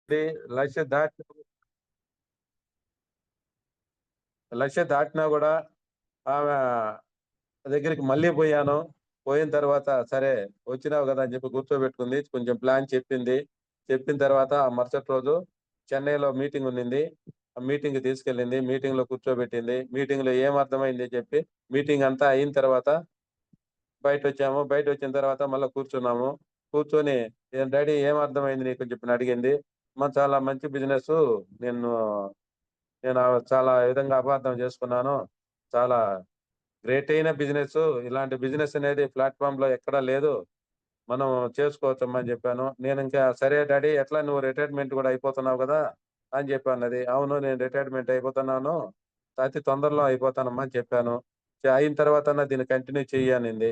లక్ష దాటి లక్ష దాటినా కూడా ఆమె దగ్గరికి మళ్ళీ పోయాను. పోయిన తర్వాత సరే వచ్చినావు కదా అని చెప్పి కూర్చోబెట్టుకుంది. కొంచెం ప్లాన్ చెప్పింది. చెప్పిన తర్వాత ఆ మరుసటి రోజు చెన్నైలో మీటింగ్ ఉన్నింది. ఆ మీటింగ్ తీసుకెళ్ళింది. మీటింగ్ లో కూర్చోబెట్టింది. మీటింగ్ లో ఏం అర్థమైంది చెప్పి మీటింగ్ అంతా అయిన తర్వాత బయట వచ్చాము. బయట వచ్చిన తర్వాత మళ్ళీ కూర్చున్నాము. కూర్చొని ఏం డాడీ ఏం అర్థమైంది నీకు అని చెప్పి అడిగింది. చాలా మంచి బిజినెస్. నేను నేను చాలా విధంగా అపార్థం చేసుకున్నాను. చాలా గ్రేట్ అయిన బిజినెస్. ఇలాంటి బిజినెస్ అనేది ప్లాట్ఫామ్ లో ఎక్కడా లేదు. మనం చేసుకోవచ్చమ్మా అని చెప్పాను. నేను ఇంకా సరే డాడీ ఎట్లా నువ్వు రిటైర్మెంట్ కూడా అయిపోతున్నావు కదా అని చెప్పాను. అది అవును నేను రిటైర్మెంట్ అయిపోతున్నాను. అతి తొందరలో అయిపోతానమ్మా అని చెప్పాను. అయిన తర్వాత దీన్ని కంటిన్యూ చెయ్యి అనింది.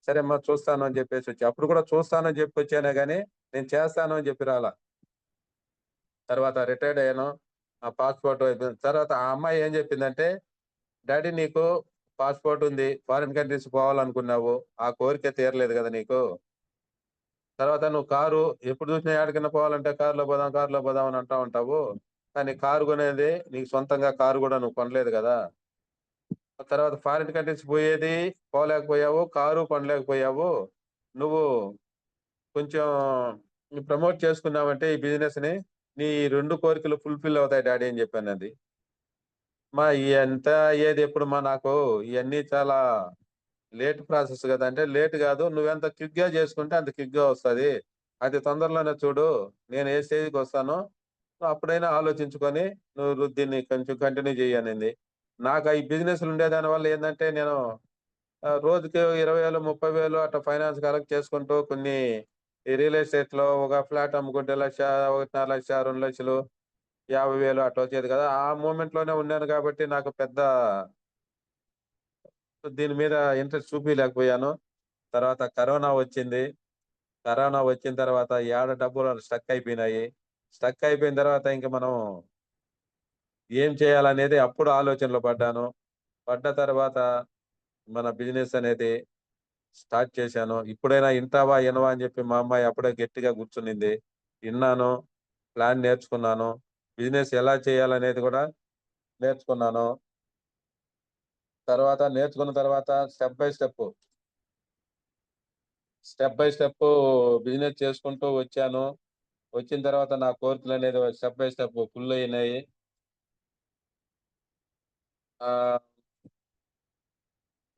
సరే అమ్మా చూస్తాను అని చెప్పేసి వచ్చి అప్పుడు కూడా చూస్తాను అని చెప్పి వచ్చానే గానీ నేను చేస్తాను అని చెప్పి రాలా. తర్వాత రిటైర్డ్ అయ్యాను. ఆ పాస్పోర్ట్ అయిపోయిన తర్వాత ఆ అమ్మాయి ఏం చెప్పిందంటే డాడీ నీకు పాస్పోర్ట్ ఉంది. ఫారిన్ కంట్రీస్ పోవాలనుకున్నావు. ఆ కోరిక తీరలేదు కదా నీకు. తర్వాత నువ్వు కారు ఎప్పుడు చూసినా ఎక్కడికైనా పోవాలంటే కారులో పోదాం అని అంటా ఉంటావు. కానీ కారు కొనేది నీకు సొంతంగా కారు కూడా నువ్వు కొనలేదు కదా. తర్వాత ఫారిన్ కంట్రీస్ పోయేది పోలేకపోయావు. కారు కొనలేకపోయావు. నువ్వు కొంచెం ప్రమోట్ చేసుకున్నావంటే ఈ బిజినెస్ ని నీ రెండు కోరికలు ఫుల్ఫిల్ అవుతాయి డాడీ అని చెప్పాను. అది ఎంత అయ్యేది ఎప్పుడు నాకు ఇవన్నీ చాలా లేట్ ప్రాసెస్ కదా అంటే లేట్ కాదు. నువ్వెంత క్విక్ గా చేసుకుంటే అంత క్విక్ గా వస్తుంది. అది తొందరలోనే చూడు. నేను ఏ స్టేజ్కి వస్తానో నువ్వు అప్పుడైనా ఆలోచించుకొని నువ్వు దీన్ని కొంచెం కంటిన్యూ చేయనింది. నాకు ఈ బిజినెస్ ఉండే దాని వల్ల ఏంటంటే నేను రోజుకి 20,000 30,000 అట్లా ఫైనాన్స్ కలెక్ట్ చేసుకుంటూ కొన్ని ఈ రియల్ ఎస్టేట్ లో ఒక ఫ్లాట్ అమ్ముకుంటే 1,00,000 1.5 లక్ష 2 లక్షలు 50,000 అట్లా వచ్చేది కదా. ఆ మూమెంట్ లోనే ఉన్నాను కాబట్టి నాకు పెద్ద దీని మీద ఇంట్రెస్ట్ చూపించలేకపోయాను. తర్వాత కరోనా వచ్చింది. కరోనా వచ్చిన తర్వాత ఏడ డబ్బులు స్టక్ అయిపోయినాయి. స్టక్ అయిపోయిన తర్వాత ఇంక మనం ఏం చేయాలనేది అప్పుడు ఆలోచనలో పడ్డాను. పడ్డ తర్వాత మన బిజినెస్ అనేది స్టార్ట్ చేశాను. ఇప్పుడైనా ఇంటావా ఇనవా అని చెప్పి మా అమ్మాయి అప్పుడే గట్టిగా కూర్చునింది. విన్నాను. ప్లాన్ నేర్చుకున్నాను. బిజినెస్ ఎలా చేయాలనేది కూడా నేర్చుకున్నాను. తర్వాత నేర్చుకున్న తర్వాత స్టెప్ బై స్టెప్ బిజినెస్ చేసుకుంటూ వచ్చాను. వచ్చిన తర్వాత నా కోరికలు అనేది స్టెప్ బై స్టెప్ ఫుల్ అయినాయి. ఆ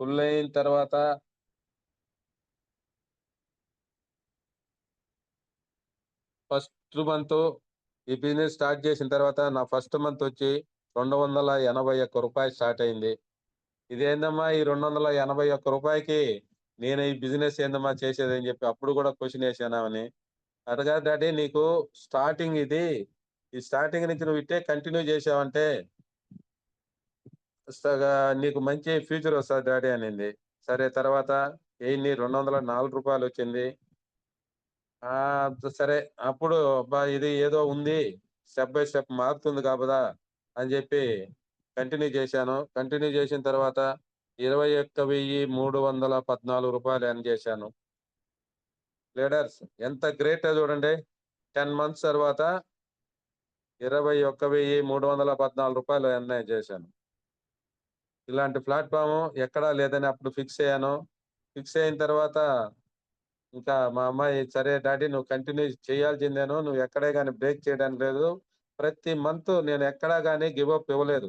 ఫుల్ అయిన తర్వాత ఫస్ట్ మంత్ ఈ బిజినెస్ స్టార్ట్ చేసిన తర్వాత నా ఫస్ట్ మంత్ వచ్చి 281 రూపాయలు స్టార్ట్ అయింది. ఇదేందమ్మా ఈ 281 రూపాయకి నేను ఈ బిజినెస్ ఏందమ్మా చేసేది అని చెప్పి అప్పుడు కూడా క్వశ్చన్ వేసానామని. అడగా డాడీ నీకు స్టార్టింగ్ ఇది. ఈ స్టార్టింగ్ నుంచి నువ్వు ఇట్టే కంటిన్యూ చేసావంటే నీకు మంచి ఫ్యూచర్ వస్తుంది డాడీ అనింది. సరే తర్వాత 204 రూపాయలు వచ్చింది. ఆ సరే అప్పుడు అబ్బా ఇది ఏదో ఉంది. స్టెప్ బై స్టెప్ మారుతుంది కాబదా అని చెప్పి కంటిన్యూ చేశాను. కంటిన్యూ చేసిన తర్వాత 21,314 రూపాయలు ఎర్న్ చేశాను. లీడర్స్ ఎంత గ్రేట్ చూడండి. 10 months తర్వాత 21,314 రూపాయలు ఎర్న్ చేశాను. ఇలాంటి ప్లాట్ఫామ్ ఎక్కడా లేదని అప్పుడు ఫిక్స్ అయ్యాను. ఫిక్స్ అయిన తర్వాత ఇంకా మా అమ్మాయి సరే డాడీ నువ్వు కంటిన్యూ చేయాల్సిందేను. నువ్వు ఎక్కడే కానీ బ్రేక్ చేయడానికి లేదు. ప్రతి మంత్ నేను ఎక్కడా కానీ గివ్ అప్ ఇవ్వలేదు.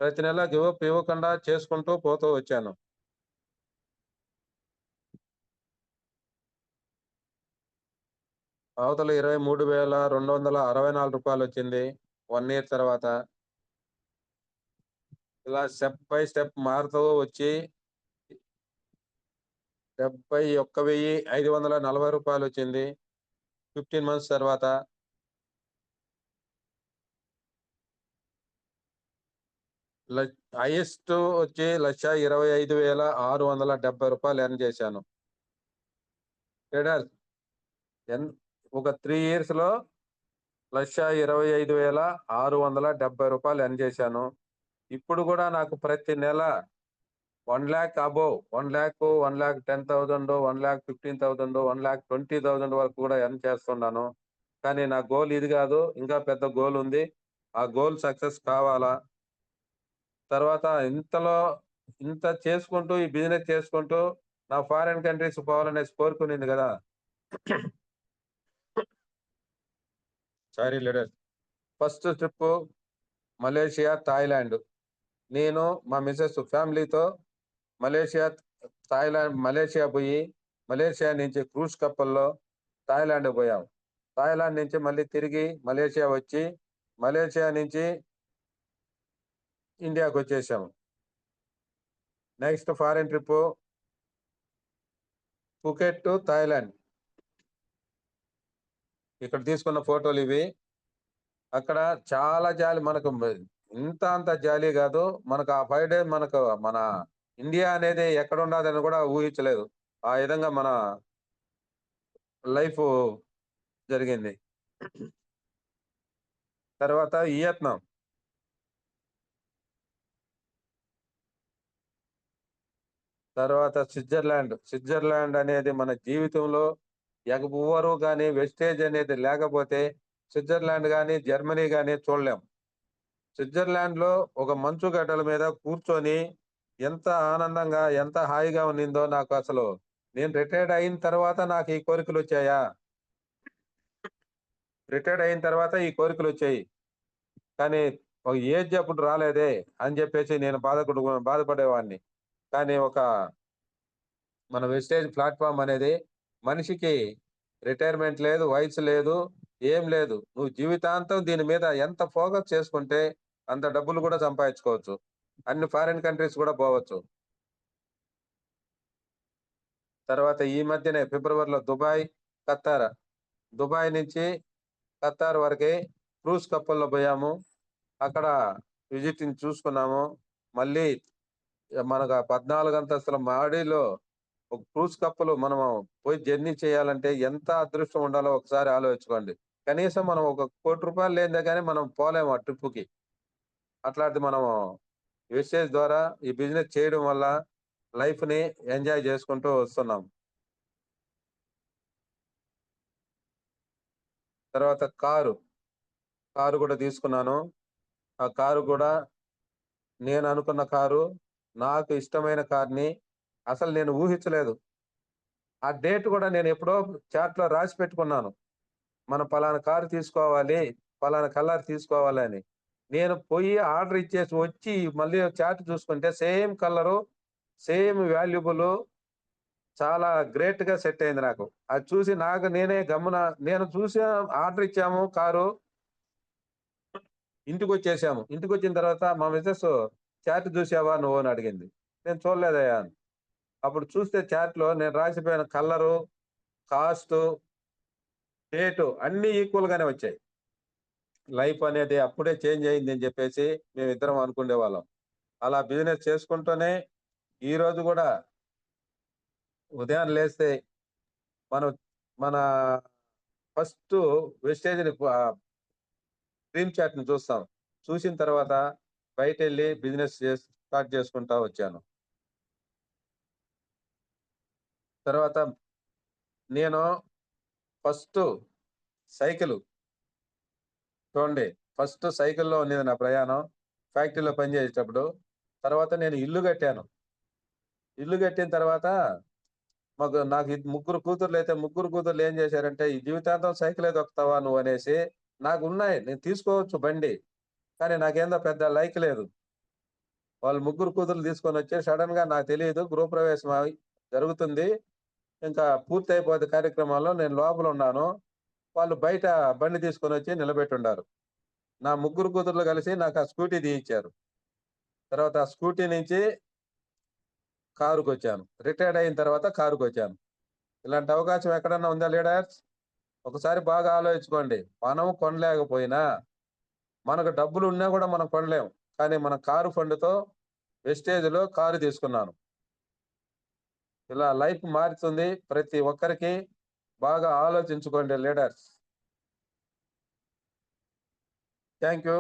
ప్రతి నెల గివ్ అప్ ఇవ్వకుండా చేసుకుంటూ పోతూ వచ్చాను. అవతల 23,264 వచ్చింది 1 year తర్వాత. ఇలా స్టెప్ బై స్టెప్ మారుతూ వచ్చి 71,540 వచ్చింది 15 months తర్వాత. హైయెస్ట్ వచ్చి 1,25,670 ఎర్న్ చేశాను. ట్రేడర్ ఒక 3 years లో 1,25,670 ఎర్న్ చేశాను. ఇప్పుడు కూడా నాకు ప్రతి నెల 1 lakh అబోవ్ 1 lakh 1,10,000 1,15,000 1,20,000 వరకు కూడా ఎర్న్ చేస్తున్నాను. కానీ నా గోల్ ఇది గాదు. ఇంకా పెద్ద గోల్ ఉంది. ఆ గోల్ సక్సెస్ కావాలా. తర్వాత ఇంత చేసుకుంటూ ఈ బిజినెస్ చేసుకుంటూ నా ఫారిన్ కంట్రీస్ పోవాలనేసి కోరుకునింది గదా! Sorry leader. First trip Malaysia, Thailand. నేను మా మిసెస్ ఫ్యామిలీతో మలేషియా, మలేషియా బోయి, మలేషియా నుంచి క్రూజ్ కప్పల్‌లో థాయిలాండ్‌కి బోయాం. థాయిలాండ్ నుంచి మళ్ళీ తిరిగి మలేషియా వచ్చి, మలేషియా నుంచి ఇండియాకొచ్చేసాము. Next foreign trip Phuket to Thailand. ఇక్కడ తీసుకున్న ఫోటోలివి. అక్కడ చాలా జాలి మనకు ఇంత అంత జాలీ గాదు. మనకు ఆ 5 డేస్ మనకు మన ఇండియా అనేది ఎక్కడున్నాదని గూడా ఊహించలేదు. ఆ విధంగా మన లైఫు జరిగింది. తర్వాత వియత్నాం. తర్వాత స్విట్జర్లాండ్. స్విట్జర్లాండ్ అనేది మన జీవితంలో ఎవ్వరు గాని వెస్టేజ్ అనేది లేకపోతే స్విట్జర్లాండ్ గాని, జర్మనీ గాని చూడలేం. స్విట్జర్లాండ్‌లో ఒక మంచు గడ్డల మీద కూర్చొని ఎంత ఆనందంగా, ఎంత హాయిగా ఉన్నిందో నాకసలు నేను రిటైర్డ్ అయిన తర్వాత నాకు ఈ కోరికలొచ్చాయా? రిటైర్డ్ అయిన తర్వాత ఈ కోరికలొచ్చాయి. కానీ ఒక ఏజ్ అప్పుడు రాలేదే అని జెప్పేసి నేను బాధపడేవాడిని. కానీ మన వెస్టేజ్ ప్లాట్‌ఫార్మ్ అనేది మనిషికి రిటైర్మెంట్ లేదు, వయసు లేదు, ఏం లేదు. నువ్వు జీవితాంతం దీని మీద ఎంత ఫోకస్ చేసుకుంటే అంత డబ్బులు గూడా సంపాదించుకోవచ్చు. అన్ని ఫారిన్ కంట్రీస్ గూడా పోవచ్చు. తర్వాత ఈ మధ్యనే ఫిబ్రవరిలో దుబాయ్, ఖతార్. దుబాయ్ నుంచి ఖతార్ వరకి క్రూజ్ కప్పల్‌లో బోయాము. అక్కడ విజిటింగ్ చూసుకున్నాము. మళ్ళీ మనకు ఆ 14 అంతస్తుల మహడీలో ఒక క్రూజ్ కప్పలు మనము పోయి జర్నీ చేయాలంటే ఎంత అదృష్టం ఉండాలో ఒకసారి ఆలోచించుకోండి. కనీసం మనం ఒక రూ. 1,00,00,000 లేనిదే గాని మనం పోలేము ఆ ట్రిప్‌కి. అట్లాంటిది మనము వెస్టేజ్ ద్వారా ఈ బిజినెస్ చేయడం వల్ల లైఫ్‌ని ఎంజాయ్ చేసుకుంటూ వస్తున్నాం. తర్వాత కారు గూడా తీసుకున్నాను. ఆ కారు గూడా నేను అనుకున్న కారు, నాకు ఇష్టమైన కార్‌ని అసలు నేను ఊహించలేదు. ఆ డేట్ గూడా నేనెప్పుడో చార్ట్‌లో రాసి పెట్టుకున్నాను. మనం పలానా కారు తీసుకోవాలి, పలానా కలర్ తీసుకోవాలని. నేను పోయి ఆర్డర్ ఇచ్చేసి వచ్చి మళ్ళీ చార్ట్ చూసుకుంటే సేమ్ కలరు, సేమ్ వాల్యుబులు చాలా గ్రేట్‌గా సెట్ అయింది నాకు. అది చూసి నాకు నేనే గమ్మున నేను చూసా ఆర్డర్ ఇచ్చాము కారు, ఇంటికొచ్చేసాము. ఇంటికొచ్చిన తర్వాత మా మిసెస్ చార్ట్ చూసావా నువ్వు అని అడిగింది. నేను చూడలేదయ్యా అని. అప్పుడు చూస్తే చార్ట్‌లో నేను రాసిపోయిన కలరు, కాస్టు, డేటు అన్నీ ఈక్వల్ గానే వచ్చాయి. లైఫ్ అనేది అప్పుడే చేంజ్ అయింది అని చెప్పేసి మేమిద్దరం అనుకునేవాళ్ళం. అలా బిజినెస్ చేసుకుంటూనే ఈరోజు గూడా ఉదయాన్నే లేస్తే మనం మన ఫస్టు వెస్టేజ్‌ని డ్రీమ్ చాట్‌ని చూస్తాం. చూసిన తర్వాత బయటెళ్ళి బిజినెస్ స్టార్ట్ చేసుకుంటా వచ్చాను. తర్వాత నేను ఫస్టు సైకిలు చూడండి. ఫస్ట్ సైకిల్‌లో ఉండేది నా ప్రయాణం. ఫ్యాక్టరీలో పని చేసేటప్పుడు. తర్వాత నేను ఇల్లు కట్టాను. ఇల్లు కట్టిన తర్వాత నాకు ముగ్గురు కూతుర్లైతే ముగ్గురు కూతుర్లు ఏం చేశారంటే, "ఈ జీవితాంతం సైకిలే తొక్కుతావా నువ్వనేసి" నాకున్నాయి. నేను తీసుకోవచ్చు బండి. కానీ నాకేందో పెద్ద లైక్ లేదు. వాళ్ళు ముగ్గురు కూతుర్లు తీసుకొనొచ్చి సడెన్‌గా నాకు తెలీదు గృహప్రవేశం జరుగుతుంది. ఇంకా పూర్తయిపోద్ది కార్యక్రమాల్లో నేను లోపలున్నాను. వాళ్ళు బయట బండి తీసుకొనొచ్చి నిలబెట్టుండారు. నా ముగ్గురు కూతుర్లు కలిసి నాకు ఆ స్కూటీ తీయిచ్చారు. తర్వాత ఆ స్కూటీ నుంచి కారుకొచ్చాను. రిటైర్డ్ అయిన తర్వాత కారుకొచ్చాను. ఇలాంటి అవకాశం ఎక్కడన్నా ఉందా లీడర్స్? ఒకసారి బాగా ఆలోచించుకోండి. మనం కొనలేకపోయినా, మనకు డబ్బులున్నా గూడా మనం కొనలేం. కానీ మన కారు ఫండ్‌తో వెస్టేజ్‌లో కారు తీసుకున్నాను. ఇలా లైఫ్ మారుతుంది. ప్రతి ఒక్కరికి బాగా ఆలోచించుకోండి లీడర్స్. Thank you.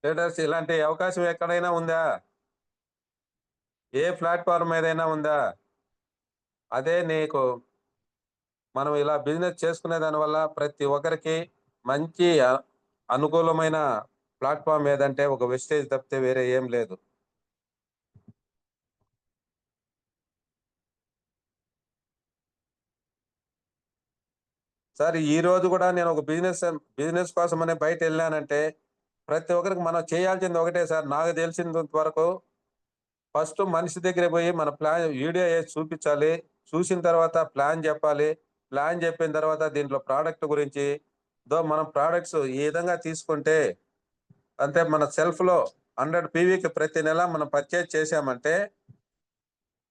లీడర్స్ ఇలాంటి అవకాశం ఎక్కడైనా ఉందా? ఏ ప్లాట్ఫామ్ ఏదైనా ఉందా? అదే నీకు మనం ఇలా బిజినెస్ చేసుకునే దాని వల్ల ప్రతి ఒక్కరికి మంచి అనుకూలమైన ప్లాట్ఫామ్ ఏదంటే ఒక వెస్టేజ్ తప్పితే వేరే ఏం లేదు. సార్ ఈ రోజు కూడా నేను ఒక బిజినెస్ కోసం అనే బయట వెళ్ళానంటే ప్రతి ఒక్కరికి మనం చేయాల్సింది ఒకటే సార్. నాకు తెలిసినంత వరకు ఫస్ట్ మనిషి దగ్గర పోయి మన ప్లాన్ వీడియో వేసి చూపించాలి. చూసిన తర్వాత ప్లాన్ చెప్పాలి. ప్లాన్ చెప్పిన తర్వాత దీంట్లో ప్రోడక్ట్ గురించి మనం ప్రోడక్ట్స్ ఈ విధంగా తీసుకుంటే అంటే మన సెల్ఫ్ లో 100 పీవీకి ప్రతి నెల మనం పర్చేజ్ చేసామంటే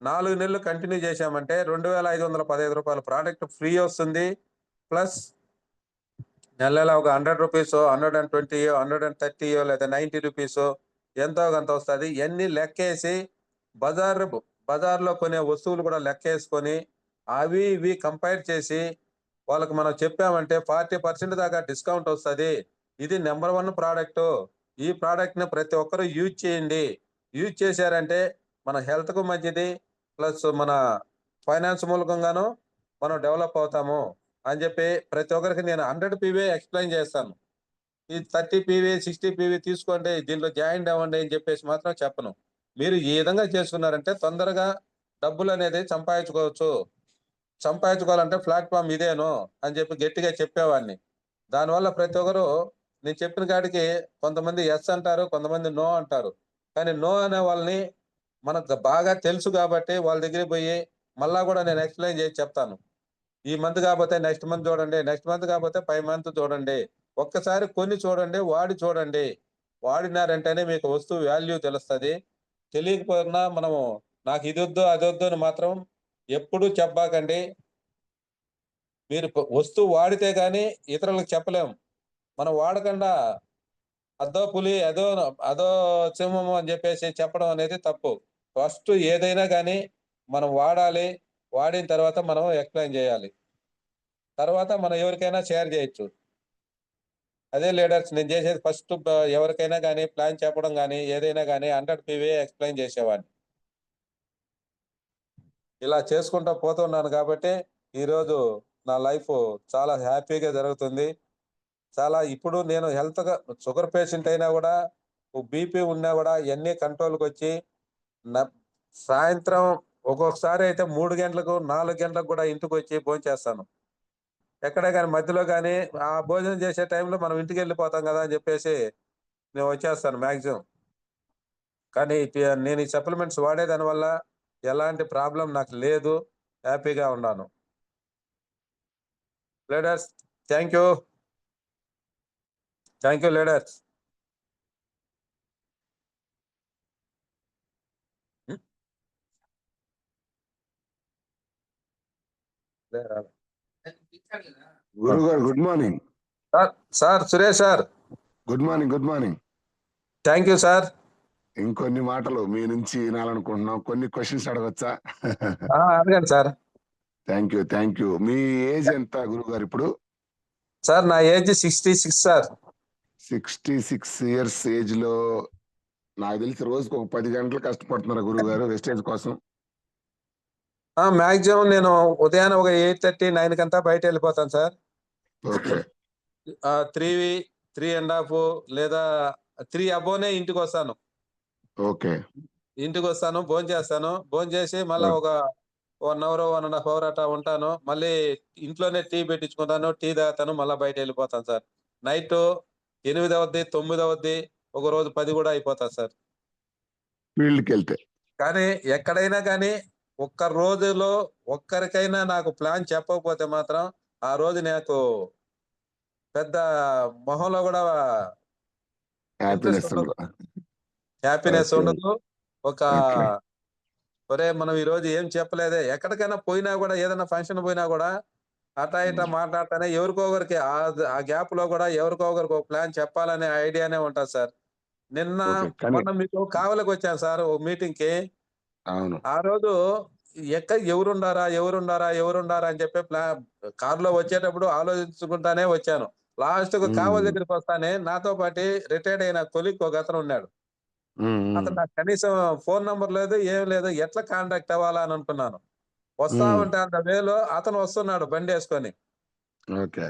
4 నెలలు కంటిన్యూ చేసామంటే 2515 రూపాయల ప్రోడక్ట్ ఫ్రీ వస్తుంది. ప్లస్ నెల ఒక 100 రూపీస్ 120 130 లేదా 90 రూపీస్ ఎంతో కొంత వస్తుంది. ఇవన్నీ లెక్కేసి బజార్లో కొనే వస్తువులు కూడా లెక్కేసుకొని అవి ఇవి కంపేర్ చేసి వాళ్ళకి మనం చెప్పామంటే 40% దాకా డిస్కౌంట్ వస్తుంది. ఇది నెంబర్ 1 ప్రోడక్ట్. ఈ ప్రోడక్ట్ ని ప్రతి ఒక్కరు యూజ్ చేయండి. యూజ్ చేశారంటే మన హెల్త్ కు మంచిది. ప్లస్ మన ఫైనాన్స్ మూలకంగాను మనం డెవలప్ అవుతాము అని చెప్పి ప్రతి ఒక్కరికి నేను 100 పీవీ ఎక్స్ప్లెయిన్ చేస్తాను. ఈ 30 పీవీ 60 పీవీ తీసుకోండి, దీంట్లో జాయిన్ అవ్వండి అని చెప్పేసి మాత్రం చెప్పను. మీరు ఈ విధంగా చేసుకున్నారంటే తొందరగా డబ్బులు అనేది సంపాదించుకోవాలంటే ప్లాట్ఫామ్ ఇదేను అని చెప్పి గట్టిగా చెప్పేవాడిని. దానివల్ల ప్రతి ఒక్కరు నేను చెప్పిన కాడికి కొంతమంది ఎస్ అంటారు, కొంతమంది నో అంటారు. కానీ నో అనే వాళ్ళని మనకు బాగా తెలుసు కాబట్టి వాళ్ళ దగ్గర పోయి మళ్ళా కూడా నేను ఎక్స్ప్లెయిన్ చేసి చెప్తాను. ఈ మంత్ కాకపోతే నెక్స్ట్ మంత్ చూడండి, నెక్స్ట్ మంత్ కాకపోతే 5 మంత్ చూడండి, ఒక్కసారి కొన్ని చూడండి, వాడి చూడండి. వాడినారంటేనే మీకు వస్తువు వాల్యూ తెలుస్తుంది. తెలియకపోయినా మనము నాకు ఇది వద్దు అది వద్దు అని మాత్రం ఎప్పుడు చెప్పాకండి. మీరు వస్తువు వాడితే గాని ఇతరులకు చెప్పలేము. మనం వాడకుండా అదో పులి అదో సింహము అని చెప్పేసి చెప్పడం అనేది తప్పు. ఫస్ట్ ఏదైనా కానీ మనం వాడాలి. వాడిన తర్వాత మనం ఎక్స్ప్లెయిన్ చేయాలి. తర్వాత మనం ఎవరికైనా షేర్ చేయొచ్చు. అదే లీడర్స్ నేను చేసేది ఫస్ట్ ఎవరికైనా కానీ ప్లాన్ చెప్పడం కానీ ఏదైనా కానీ 100 పీవీ ఎక్స్ప్లెయిన్ చేసేవాడిని. ఇలా చేసుకుంటూ పోతున్నాను కాబట్టి ఈరోజు నా లైఫ్ చాలా హ్యాపీగా జరుగుతుంది. చాలా ఇప్పుడు నేను హెల్త్‌గా షుగర్ పేషెంట్ అయినా కూడా, బీపీ ఉన్నా కూడా ఇవన్నీ కంట్రోల్‌కి వచ్చి సాయంత్రం ఒక్కొక్కసారి అయితే 3 గంటలకు 4 గంటలకు కూడా ఇంటికి వచ్చి భోంచేస్తాను. ఎక్కడే కానీ మధ్యలో కానీ ఆ భోజనం చేసే టైంలో మనం ఇంటికి వెళ్ళిపోతాం కదా అని చెప్పేసి నేను వచ్చేస్తాను మాక్సిమం. కానీ నేను ఈ సప్లిమెంట్స్ వాడేదాని వల్ల ఎలాంటి ప్రాబ్లం నాకు లేదు. హ్యాపీగా ఉన్నాను. Leaders thank you. Thank you leaders. గురువు గారు good morning. Sir Suresh sir good morning. Good morning. Thank you sir. ఇంకొన్ని మాటలు మీ నుంచి వినాలనుకుంటున్నాం. కొన్ని క్వశ్చన్స్ అడగచ్చా? అడగండి sir. Thank you. Me age ఎంత గురువు గారు ఇప్పుడు? సార్ నా ఏజ్ 66 సార్. 66 ఇయర్స్ ఏజ్ లో నాకు తెలిసి రోజుకు ఒక 10 గంటలు కష్టపడుతున్నారు గురువు గారు వెస్టేజ్ కోసం? మాక్సిమం నేను ఉదయాన్నే ఒక 8:30 9 కంతా బయట వెళ్ళిపోతాను సార్. ఓకే. 3.5 లేదా 3 అబోనే ఇంటికి వస్తాను. ఓకే. ఇంటికి వస్తాను, భోంచేస్తాను. భోంచేసి మళ్ళా ఒక 1 అవర్ 1.5 అవర్ అట్లా ఉంటాను. మళ్ళీ ఇంట్లోనే టీ పెట్టించుకుంటాను, టీ తాగుతాను, మళ్ళీ బయట వెళ్ళిపోతాను సార్. నైట్ 8 అవుద్ది, 9 అవుద్ది, ఒక రోజు 10 కూడా అయిపోతుంది సార్ ఫీల్డ్కి వెళ్తే. కానీ ఎక్కడైనా కానీ ఒక్క రోజులో ఒక్కరికైనా నాకు ప్లాన్ చెప్పకపోతే మాత్రం ఆ రోజు నాకు పెద్ద మొహంలో కూడా హ్యాపీనెస్ ఉండదు. ఒక ఒరే మనం ఈ రోజు ఏం చెప్పలేదే. ఎక్కడికైనా పోయినా కూడా ఏదైనా ఫంక్షన్ పోయినా కూడా అటా ఇటా మాట్లాడతానే ఎవరికో ఒకరికి ఆ గ్యాప్ లో కూడా ఎవరికో ఒకరికి ఒక ప్లాన్ చెప్పాలనే ఐడియానే ఉంటుంది సార్. మొన్న మీకు కావలికి వచ్చాను సార్ ఒక మీటింగ్ కి. అవును. ఆ రోజు ఎవరుండారా అని చెప్పి కారులో వచ్చేటప్పుడు ఆలోచించుకుంటానే వచ్చాను. లాస్ట్ కు కావలి ఉమ్, దగ్గరికి వస్తానే నాతో పాటు రిటైర్డ్ అయిన కొలిక్ ఒక అతను ఉన్నాడు. ఉమ్, అతను ఉమ్, నాకు కనీసం ఫోన్ నంబర్ లేదు, ఏం లేదు. ఎట్లా కాంటాక్ట్ అవ్వాలా అని అనుకున్నాను. వస్తా ఉమ్, ఉంటే అంత వేలో అతను వస్తున్నాడు బండి వేసుకొని. ఓకే.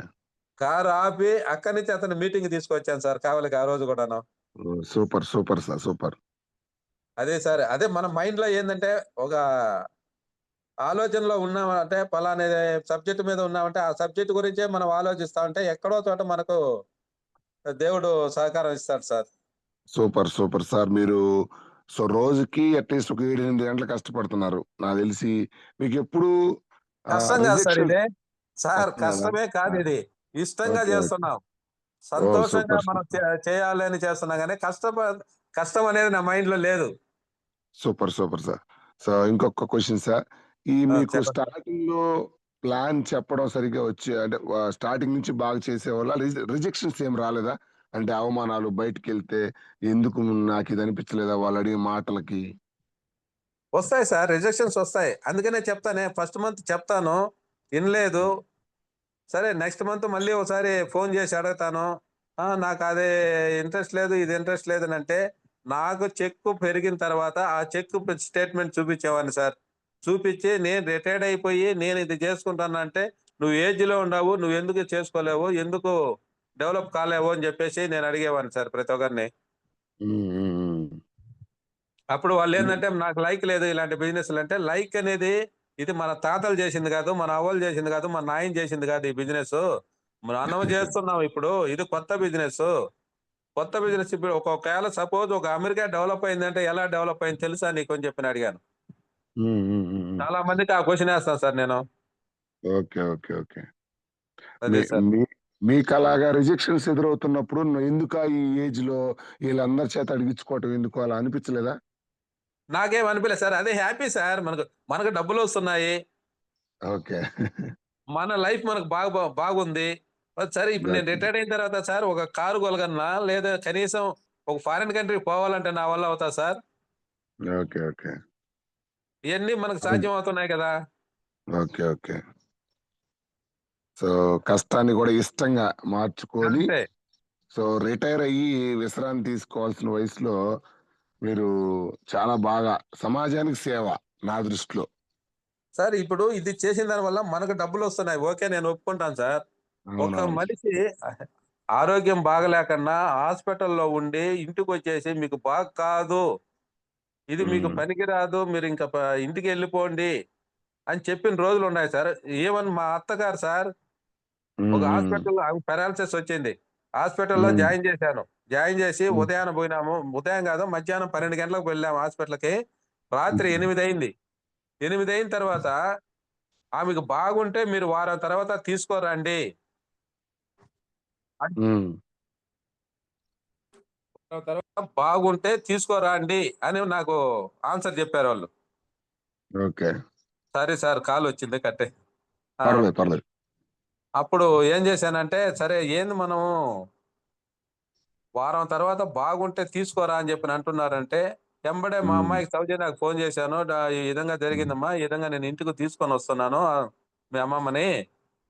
కారు ఆపి అక్కడి నుంచి అతను మీటింగ్ తీసుకొచ్చాను సార్ కావలికి ఆ రోజు కూడాను. ఓ, సూపర్ సూపర్ సార్, సూపర్. అదే సార్. అదే మన మైండ్ లో ఏందంటే ఒక ఆలోచనలో ఉన్నామంటే పలానా సబ్జెక్ట్ మీద ఉన్నామంటే ఆ సబ్జెక్ట్ గురించే మనం ఆలోచిస్తా ఉంటే ఎక్కడో చోట మనకు దేవుడు సహకారం ఇస్తాడు సార్. Super super sir. మీరు సో రోజుకి అట్లీస్ట్ ఒక 7-8 గంటలు కష్టపడుతున్నారు నాకు తెలిసి. మీకు ఎప్పుడు కష్టం కాదు సార్ రిజెక్షన్ ఇదే. సార్ కష్టం కదా? కష్టమే కాదు ఇది. ఇష్టంగా ఓకే, ఓకే. చేస్తున్నాం. ఓ, సంతోషంగా సూపర్ మనం సూపర్ చేయాలి అని చేస్తున్నాం గానీ కష్టం అనేది నా మైండ్ లో లేదు. Super super sir. సో ఇంకొక క్వశ్చన్ సార్. ఈ మీకు చెప్పండి. స్టార్టింగ్ లో ప్లాన్ చెప్పడం సరిగ్గా వచ్చి అంటే స్టార్టింగ్ నుంచి బాగా చేసేవాళ్ళ? రిజెక్షన్స్ ఏం రాలేదా? అంటే అవమానాలు, బయటికి వెళ్తే ఎందుకు నాకు ఇది అనిపించలేదా వాళ్ళు అడిగే మాటలకి? వస్తాయి సార్, రిజెక్షన్స్ వస్తాయి. అందుకనే చెప్తానే ఫస్ట్ మంత్ చెప్తాను, వినలేదు. సరే నెక్స్ట్ మంత్ మళ్ళీ ఒకసారి ఫోన్ చేసి అడుగుతాను. నాకు అదే ఇంట్రెస్ట్ లేదు, ఇది ఇంట్రెస్ట్ లేదు అని అంటే, నాకు చెక్కు పెరిగిన తర్వాత ఆ చెక్ స్టేట్మెంట్ చూపించేవాడిని సార్. చూపించి నేను రిటైర్డ్ అయిపోయి నేను ఇది చేసుకుంటాను అంటే, నువ్వు ఏజ్ లో ఉండవు, నువ్వు ఎందుకు చేసుకోలేవు, ఎందుకు డెవలప్ కాలేవు అని చెప్పేసి నేను అడిగేవాడిని సార్ ప్రతి ఒక్కరిని. ఉమ్, ఉమ్, ఉమ్. అప్పుడు వాళ్ళు మీ- ఏంటంటే నాకు లైక్ లేదు ఇలాంటి బిజినెస్లు అంటే. లైక్ అనేది ఇది మన తాతలు చేసింది కాదు, మన అవ్వలు చేసింది కాదు, మన నాయన చేసింది కాదు ఈ బిజినెస్. మనం చేస్తున్నాం ఇప్పుడు. ఇది కొత్త బిజినెస్. కొత్త బిజినెస్ ఇప్పుడు ఒక్కొక్కవేళ సపోజ్ ఒక అమెరికా డెవలప్ అయిందంటే ఎలా డెవలప్ అయింది తెలుసా నీకు అని చెప్పి అడిగాను. ఉమ్, ఉమ్, ఉమ్, ఉమ్. చాలా మందికి ఆ క్వశ్చన్ వేస్తాను సార్ నేను. Okay, okay, okay. మీ అదే సార్. మీ మీకు అలాగా రిజెక్షన్స్ ఎదురవుతున్నప్పుడు ఎందుక ఈ ఏజ్ లో వీళ్ళందరి చేత అడిగించుకోవటం ఎందుకు అలా అనిపించలేదా? నాకేం అనిపించలేదు సార్. అదే హ్యాపీ సార్. మనకు మనకు డబ్బులు వస్తున్నాయి. ఓకే. మన లైఫ్ మనకు బాగుంది. సరే ఇప్పుడు నేను ఓకే, రిటైర్డ్ అయిన తర్వాత సార్ ఒక కారు కొనగలనా? లేదా కనీసం ఒక ఫారిన్ కంట్రీ పోవాలంటే నా వల్ల అవుతా సార్? Okay, okay. ఇవన్నీ మనకు సాధ్యం అవుతున్నాయి కదా. Okay, okay. సో కష్టాన్ని కూడా ఇష్టంగా మార్చుకొని అంతే సో రిటైర్ అయ్యి విశ్రాంతి తీసుకోవాల్సిన వయసులో మీరు చాలా బాగా సమాజానికి సేవ నా దృష్టిలో. సార్. ఇప్పుడు ఇది చేసిన దాని వల్ల మనకు డబ్బులు వస్తున్నాయి. ఓకే, నేను ఒప్పుకుంటాను సార్. ఒక అవునవును. మనిషి ఆరోగ్యం బాగలేకన్నా హాస్పిటల్లో ఉండి ఇంటికి వచ్చేసి మీకు బాగా కాదు, ఇది మీకు ఉమ్, పనికిరాదు, మీరు ఇంకా ఇంటికి వెళ్ళిపోండి అని చెప్పిన రోజులు ఉన్నాయి సార్. ఈవెన్ మా అత్తగారు సార్ ఉమ్, ఒక ఉమ్, హాస్పిటల్ పారాలిసిస్ వచ్చింది. హాస్పిటల్లో ఉమ్, జాయిన్ చేశాను. జాయిన్ చేసి ఉమ్, ఉదయాన పోయినాము. ఉదయం కాదు, మధ్యాహ్నం 12 గంటలకు వెళ్ళాము హాస్పిటల్‌కి. రాత్రి ఉమ్, 8 అయింది. 8 అయిన తర్వాత ఆమెకు బాగుంటే మీరు వారం తర్వాత తీసుకోరండి. అంటే ఉమ్. వారం తర్వాత బాగుంటే తీసుకోరండి అని నాకు ఆన్సర్ చెప్పారు వాళ్ళు. ఓకే. సరే సార్, కాల్ వచ్చింది కట్టే. ఆ! పర్లేదు, పర్లేదు. అప్పుడు ఏం చేశానంటే, సరే ఏంది మనము వారం తర్వాత బాగుంటే తీసుకోరా అని చెప్పి అంటున్నారంటే, ఎంబడే మా ఉమ్, అమ్మాయికి సౌజన్యకి ఫోన్ చేశాను. ఈ విధంగా ఉమ్, జరిగిందమ్మా. ఈ విధంగా నేను ఇంటికి తీసుకొని వస్తున్నాను మీ అమ్మమ్మని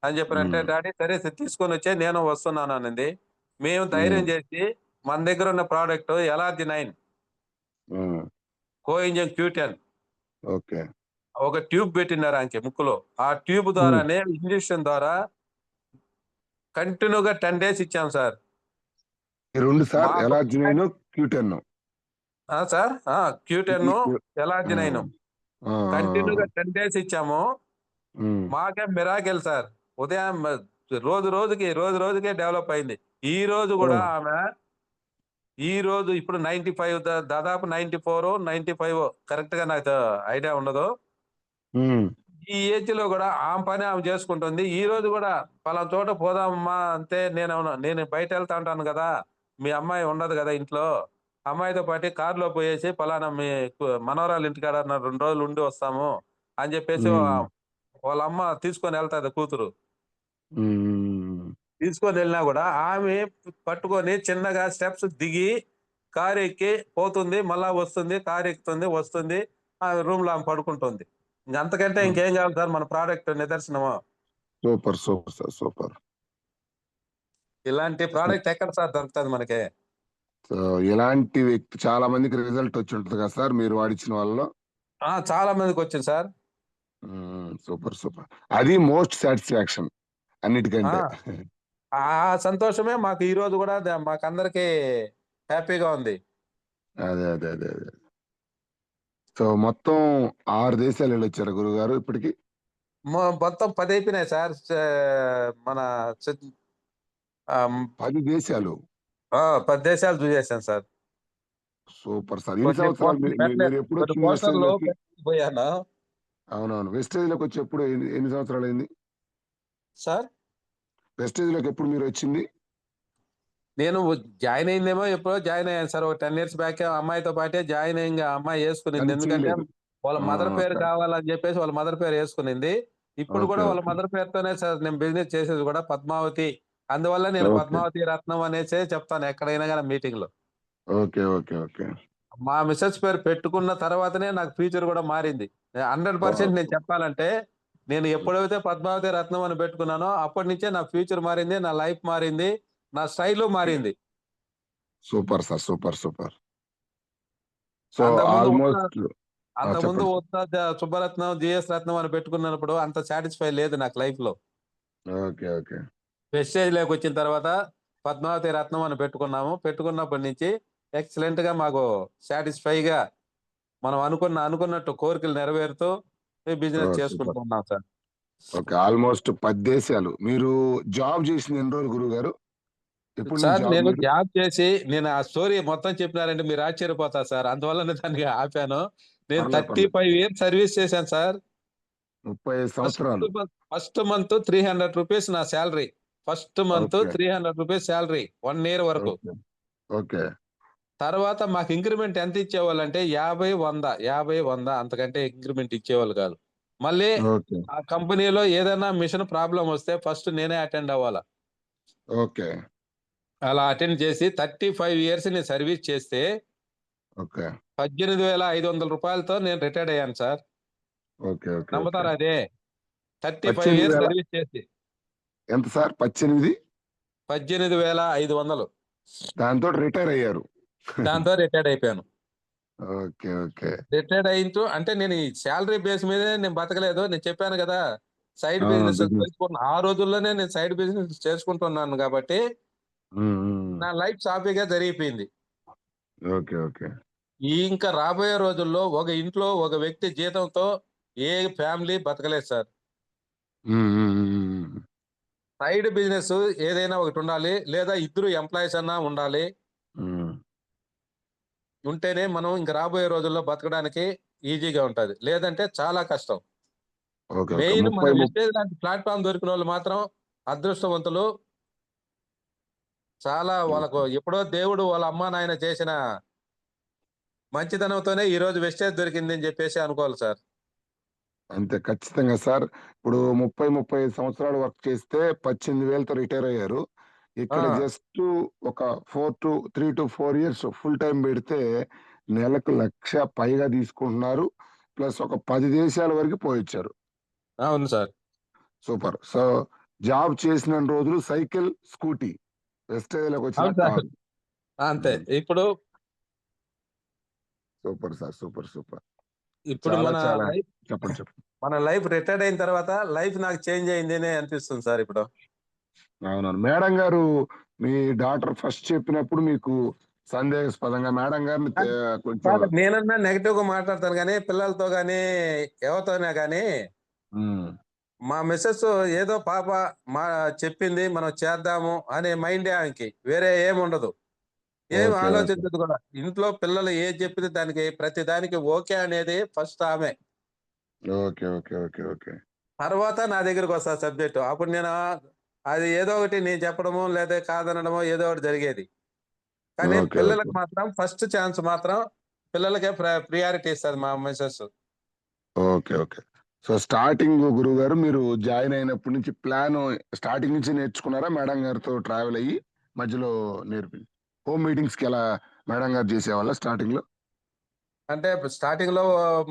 అని చెప్పినంటే, ఉమ్, డాడీ సరే తీసుకొని వచ్చేయి నేను వస్తున్నాను అనింది. మేము ధైర్యం ఉమ్, చేసి మన దగ్గర ఉన్న ప్రోడక్ట్ LRG9 ఉమ్. కో ఇంజిన్ Q10 ఓకే. ఒక ట్యూబ్ పెట్టినారు ఆమెకి ముక్కులో. ఆ ట్యూబ్ ఉమ్. ద్వారానే ఇంజెక్షన్ ద్వారా కంటిన్యూగా 10 డేస్ ఇచ్చాం సార్. ఈ రెండు సార్ మాకు ఎలార్జినైన్, క్యూటెన్. సార్ Q10 ఆ, LRG9 ఆ, కంటిన్యూగా ఆ. 10 డేస్ ఇచ్చాము. ఉమ్, మాకే మిరాకిల్ సార్. ఉదయం రోజు రోజుకే డెవలప్ అయింది. ఈ రోజు ఓ, కూడా ఆమె ఈ రోజు ఇప్పుడు 95 దాదాపు 94, 95 కరెక్ట్ గా నాకు ఐడియా ఉండదు. ఉమ్, ఈ ఏజ్ లో కూడా ఆమె పని ఆమె చేసుకుంటుంది. ఈ రోజు కూడా పలానా చోట పోదామమ్మా అంటే నేను బయట వెళ్తా ఉంటాను కదా, మీ అమ్మాయి ఉండదు కదా ఇంట్లో. అమ్మాయితో పాటు కారులో పోయేసి పలానా మీ మనవరాలు ఇంటికాడ 2 రోజులు ఉండి వస్తాము అని చెప్పేసి ఉమ్, వాళ్ళ అమ్మ తీసుకొని వెళ్తాది కూతురు. ఉమ్. తీసుకొని వెళ్ళినా కూడా ఆమె పట్టుకొని చిన్నగా స్టెప్స్ దిగి కారు ఎక్కి పోతుంది, మళ్ళా వస్తుంది, కారు ఎక్కుతుంది, వస్తుంది, ఆ రూమ్ లో ఆమె పడుకుంటుంది. అంతకంటే ఇంకేం కావాలి సార్ మన ప్రోడక్ట్ నిదర్శనము. Super super sir, super. ఇలాంటి ప్రోడక్ట్ ఎక్కడ సార్ దొరుకుతది మనకి? సో, ఇలాంటి వ్యక్తి చాలా మందికి రిజల్ట్ వచ్చి ఉంటది కదా సార్ మీరు వాడిచ్చిన వాళ్ళలో? చాలా మందికొచ్చింది సార్. సూపర్. సూపర్. అది మోస్ట్ సాటిస్ఫాక్షన్ ఆ! అన్నిటికంటే. ఆ సంతోషమే మాకు ఈరోజు గూడా మాకందరికి హ్యాపీగా ఉంది. అదే. సో, మొత్తం 6 దేశాలు ఎళ్ళొచ్చారా గురువుగారు ఇప్పటికి? మొత్తం 10 అయిపోయినాయి సార్. మన చ ఆహ్, 10 దేశాలు. 10 దేశాలు చూసేసాను సార్. Super sir. ఎన్ని కొన్ని సంవత్సరాలు పోస్టర్‌లు పెట్టలేదు. కొన్ని మీరెప్పుడొచ్చింది పోస్టర్‌లు వెస్టేజ్‌లోకి? పెట్టి పోయాను. అవునవును. వెస్టేజ్‌లోకొచ్చి ఎప్పుడు ఎన్ని సంవత్సరాలయింది? సార్ వెస్టేజ్‌లోకి ఎప్పుడు మీరొచ్చింది? నేను జాయిన్ అయిందేమో ఎప్పుడో జాయిన్ అయ్యాను సార్. ఒక 10 ఇయర్స్ బ్యాకే అమ్మాయితో పాటే జాయిన్ అయ్యి ఆ అమ్మాయి యేసుకునింది. కానీ ఎందుకంటే చేయలేదు. వాళ్ళ ఆ! మదర్ పేరు ఓకే. కావాలని జెప్పేసి వాళ్ళ మదర్ పేరు యేసుకునింది. ఇప్పుడు ఓకే. గూడా వాళ్ళ ఓకే. మదర్ పేరుతోనే సార్ నేను బిజినెస్ చేసేది గూడా పద్మావతి. అందువల్ల నేను ఓకే. పద్మావతి రత్నం అనేసే చెప్తాను ఎక్కడైనా గాని మీటింగ్‌లో. ఓకే. మా మిసెస్ పేరు పెట్టుకున్న తర్వాతనే నాకు ఫ్యూచర్ గూడా మారింది. 100% నేను ఓహ్! చెప్పాలంటే, నేను హ్మ్. ఎప్పుడైతే పద్మావతి రత్నం అని పెట్టుకున్నానో, అప్పటి నుంచే నా ఫ్యూచర్ మారింది. నా లైఫ్ మారింది. నా స్టైలు ఓకే. మారింది. Super sir. సూపర్. సో, అంతకుముందు ఉత్త ఆల్‌మోస్ట్ అంతకుముందు చెప్పండి సార్. ఉత్త సుబ్బరత్నం, జీఎస్ రత్నం అని పెట్టుకున్నప్పుడు అంత సాటిస్ఫై లేదు నాకు లైఫ్‌లో. ఓకే. ప్రెస్టీజ్‌లోకొచ్చిన తర్వాత పద్మావతి రత్నం అని పెట్టుకున్నాము. పెట్టుకున్నప్పటి నుంచి ఎక్సలెంట్‌గా మాకు సాటిస్ఫైగా మనం అనుకున్నట్టు కోరికలు నెరవేరుతూ ఈ బిజినెస్ ఓహ్! చేసుకుంటూ సూపర్. ఉన్నాం సార్. ఓకే. ఆల్‌మోస్ట్ 10 దేశాలు. మీరు జాబ్ చేసింది ఎన్ని రోజులు గురువుగారు? ఎప్పటి నుంచి సార్ జాబ్ నేను మీరు? జాబ్ చేసి నేను ఆ స్టోరీ మొత్తం చెప్పినారంటే మీరు ఆశ్చర్యపోతారు సార్. అందువల్లనే దాన్ని ఆపాను. నేను పర్లేదు. 35 ఇయర్స్ సర్వీస్ చేశాను సార్. 35 ఫస్ట్ సంవత్సరాలు. ఫస్ట్ మంత్ రూ. 300 నా సాలరీ. First month okay. రూ. 300 సాలరీ 1 ఇయర్ వరకు. ఓకే. ఓకే. తర్వాత మాకు ఇంక్రిమెంట్ ఎంత ఇచ్చేవాళ్ళంటే 50, 100, 50, 100 అంతకంటే ఇంక్రిమెంట్ ఇచ్చేవాళ్ళు కాదు. మళ్ళీ ఓకే. ఆ కంపెనీలో ఏదైనా మిషన్ ప్రాబ్లమ్ వస్తే ఫస్ట్ నేనే అటెండ్ అవ్వాలా. ఓకే. అలా అటెండ్ చేసి 35 ఇయర్స్ నేను సర్వీస్ చేస్తే ఓకే. రూ. 18,500తో నేను రిటైర్డ్ అయ్యాను సార్. ఓకే. నమ్ముతారా అదే? 35 ఇయర్స్ 18,000 సర్వీస్ చేసి. ఎంత సార్? 18 18,500 దాంతోటి రిటైర్ అయ్యారు. దాంతో రిటైర్డ్ అయిపోయాను. ఓకే. రిటైర్డ్ అయింటూ అంటే నేను ఈ సాలరీ బేస్ మీదే నేను బతకలేదు. నేను చెప్పాను గదా! సైడ్ అవును. Business business. చేసుకున్న ఆ రోజుల్లోనే నేను సైడ్ బిజినెస్ చేసుకుంటున్నాను గాబట్టి, హ్మ్. నా లైఫ్ సాఫీగా జరిగిపోయింది. ఓకే. ఇంకా రాబోయే రోజుల్లో ఒక ఇంట్లో ఒక వ్యక్తి జీతంతో ఏ ఫ్యామిలీ బతకలేదు సార్. హ్మ్. సైడ్ బిజినెస్ ఏదైనా ఒకటుండాలి. లేదా ఇద్దరు ఎంప్లాయీస్ అన్నా ఉండాలి. హ్మ్. ఉంటేనే మనం ఇంక రాబోయే రోజుల్లో బతకడానికి ఈజీగా ఉంటది. లేదంటే చాలా కష్టం. ఓకే. మెయిన్ మన 30 వెస్టేజ్ లాంటి ప్లాట్‌ఫార్మ్ దొరికినోళ్ళు మాత్రం అదృష్టవంతులు. చాలా వాళ్ళకు ఓకే. ఎప్పుడో దేవుడు వాళ్ళ అమ్మా, నాయన చేసిన మంచితనంతోనే ఈరోజు వెస్టేజ్ దొరికిందని జెప్పేసి అనుకోవాలి సార్. అంతే ఖచ్చితంగా సార్. ఇప్పుడు 35 సంవత్సరాలు వర్క్ చేస్తే 18,000తో రిటైర్ అయ్యారు. ఇక్కడ ఆ! జస్ట్ ఒక 3-4 ఇయర్స్ ఫుల్ టైమ్ పెడితే నెలకు 1,00,000 పైగా తీసుకుంటున్నారు. ప్లస్ ఒక 10 దేశాల వరకు పోయొచ్చారు. అవును సార్. సూపర్. సో, జాబ్ చేసినన్ని రోజులు సైకిల్, స్కూటీ. అవును వెస్టేజ్‌లోకొచ్చినాక సార్. కారు. అంతే. హ్మ్. ఇప్పుడు, సూపర్ సార్. సూపర్. ఇప్పుడు చాలా మన చాలా లైఫ్ చెప్పండి. మన లైఫ్ రిటైర్డ్ అయిన తర్వాత లైఫ్ నాకు చేంజ్ అయిందనే అనిపిస్తుంది సార్ ఇప్పుడు. అవునవును. మేడం గారు మీ డాటర్ ఫస్ట్ చెప్పినప్పుడు మీకు సందేహాస్పదంగా మేడం గారిని కొంచెం కాదు నేనన్నా నెగెటివ్‌గా మాట్లాడతాను గానీ, పిల్లలతో గానీ, ఎవరితోనా గానీ హ్మ్. మా మిసెస్ ఏదో పాప మా చెప్పింది మనం చేద్దాము అనే మైండే ఆమెకి. వేరే ఏముండదు. ఏం ఓకే. ఆలోచించదు గూడా. ఇంట్లో పిల్లలు ఏది చెప్పితే దానికి ప్రతి దానికి ఓకే అనేది ఫస్ట్ ఆమె. ఓకే. తర్వాత నా దగ్గరికొస్తది సబ్జెక్టు. అప్పుడు నేను అది ఏదో ఒకటి నేను చెప్పడమో, లేదా కాదనడమో ఏదో ఒకటి జరిగేది. కానీ ఓకే. పిల్లలకి మాత్రం ఫస్ట్ ఛాన్స్ మాత్రం పిల్లలకే ప్రియారిటీ ఇస్తది మా మిసెస్. ఓకే. సో, స్టార్టింగ్ గురువుగారు మీరు జాయిన్ అయినప్పటి నుంచి ప్లాను స్టార్టింగ్ నుంచి నేర్చుకున్నారా? మేడం గారితో ట్రావెల్ అయ్యి మధ్యలో నేర్పి హోమ్ మీటింగ్స్‌కి ఎలా మేడం గారు చేసేవాళ్ళా స్టార్టింగ్‌లో? అంటే స్టార్టింగ్‌లో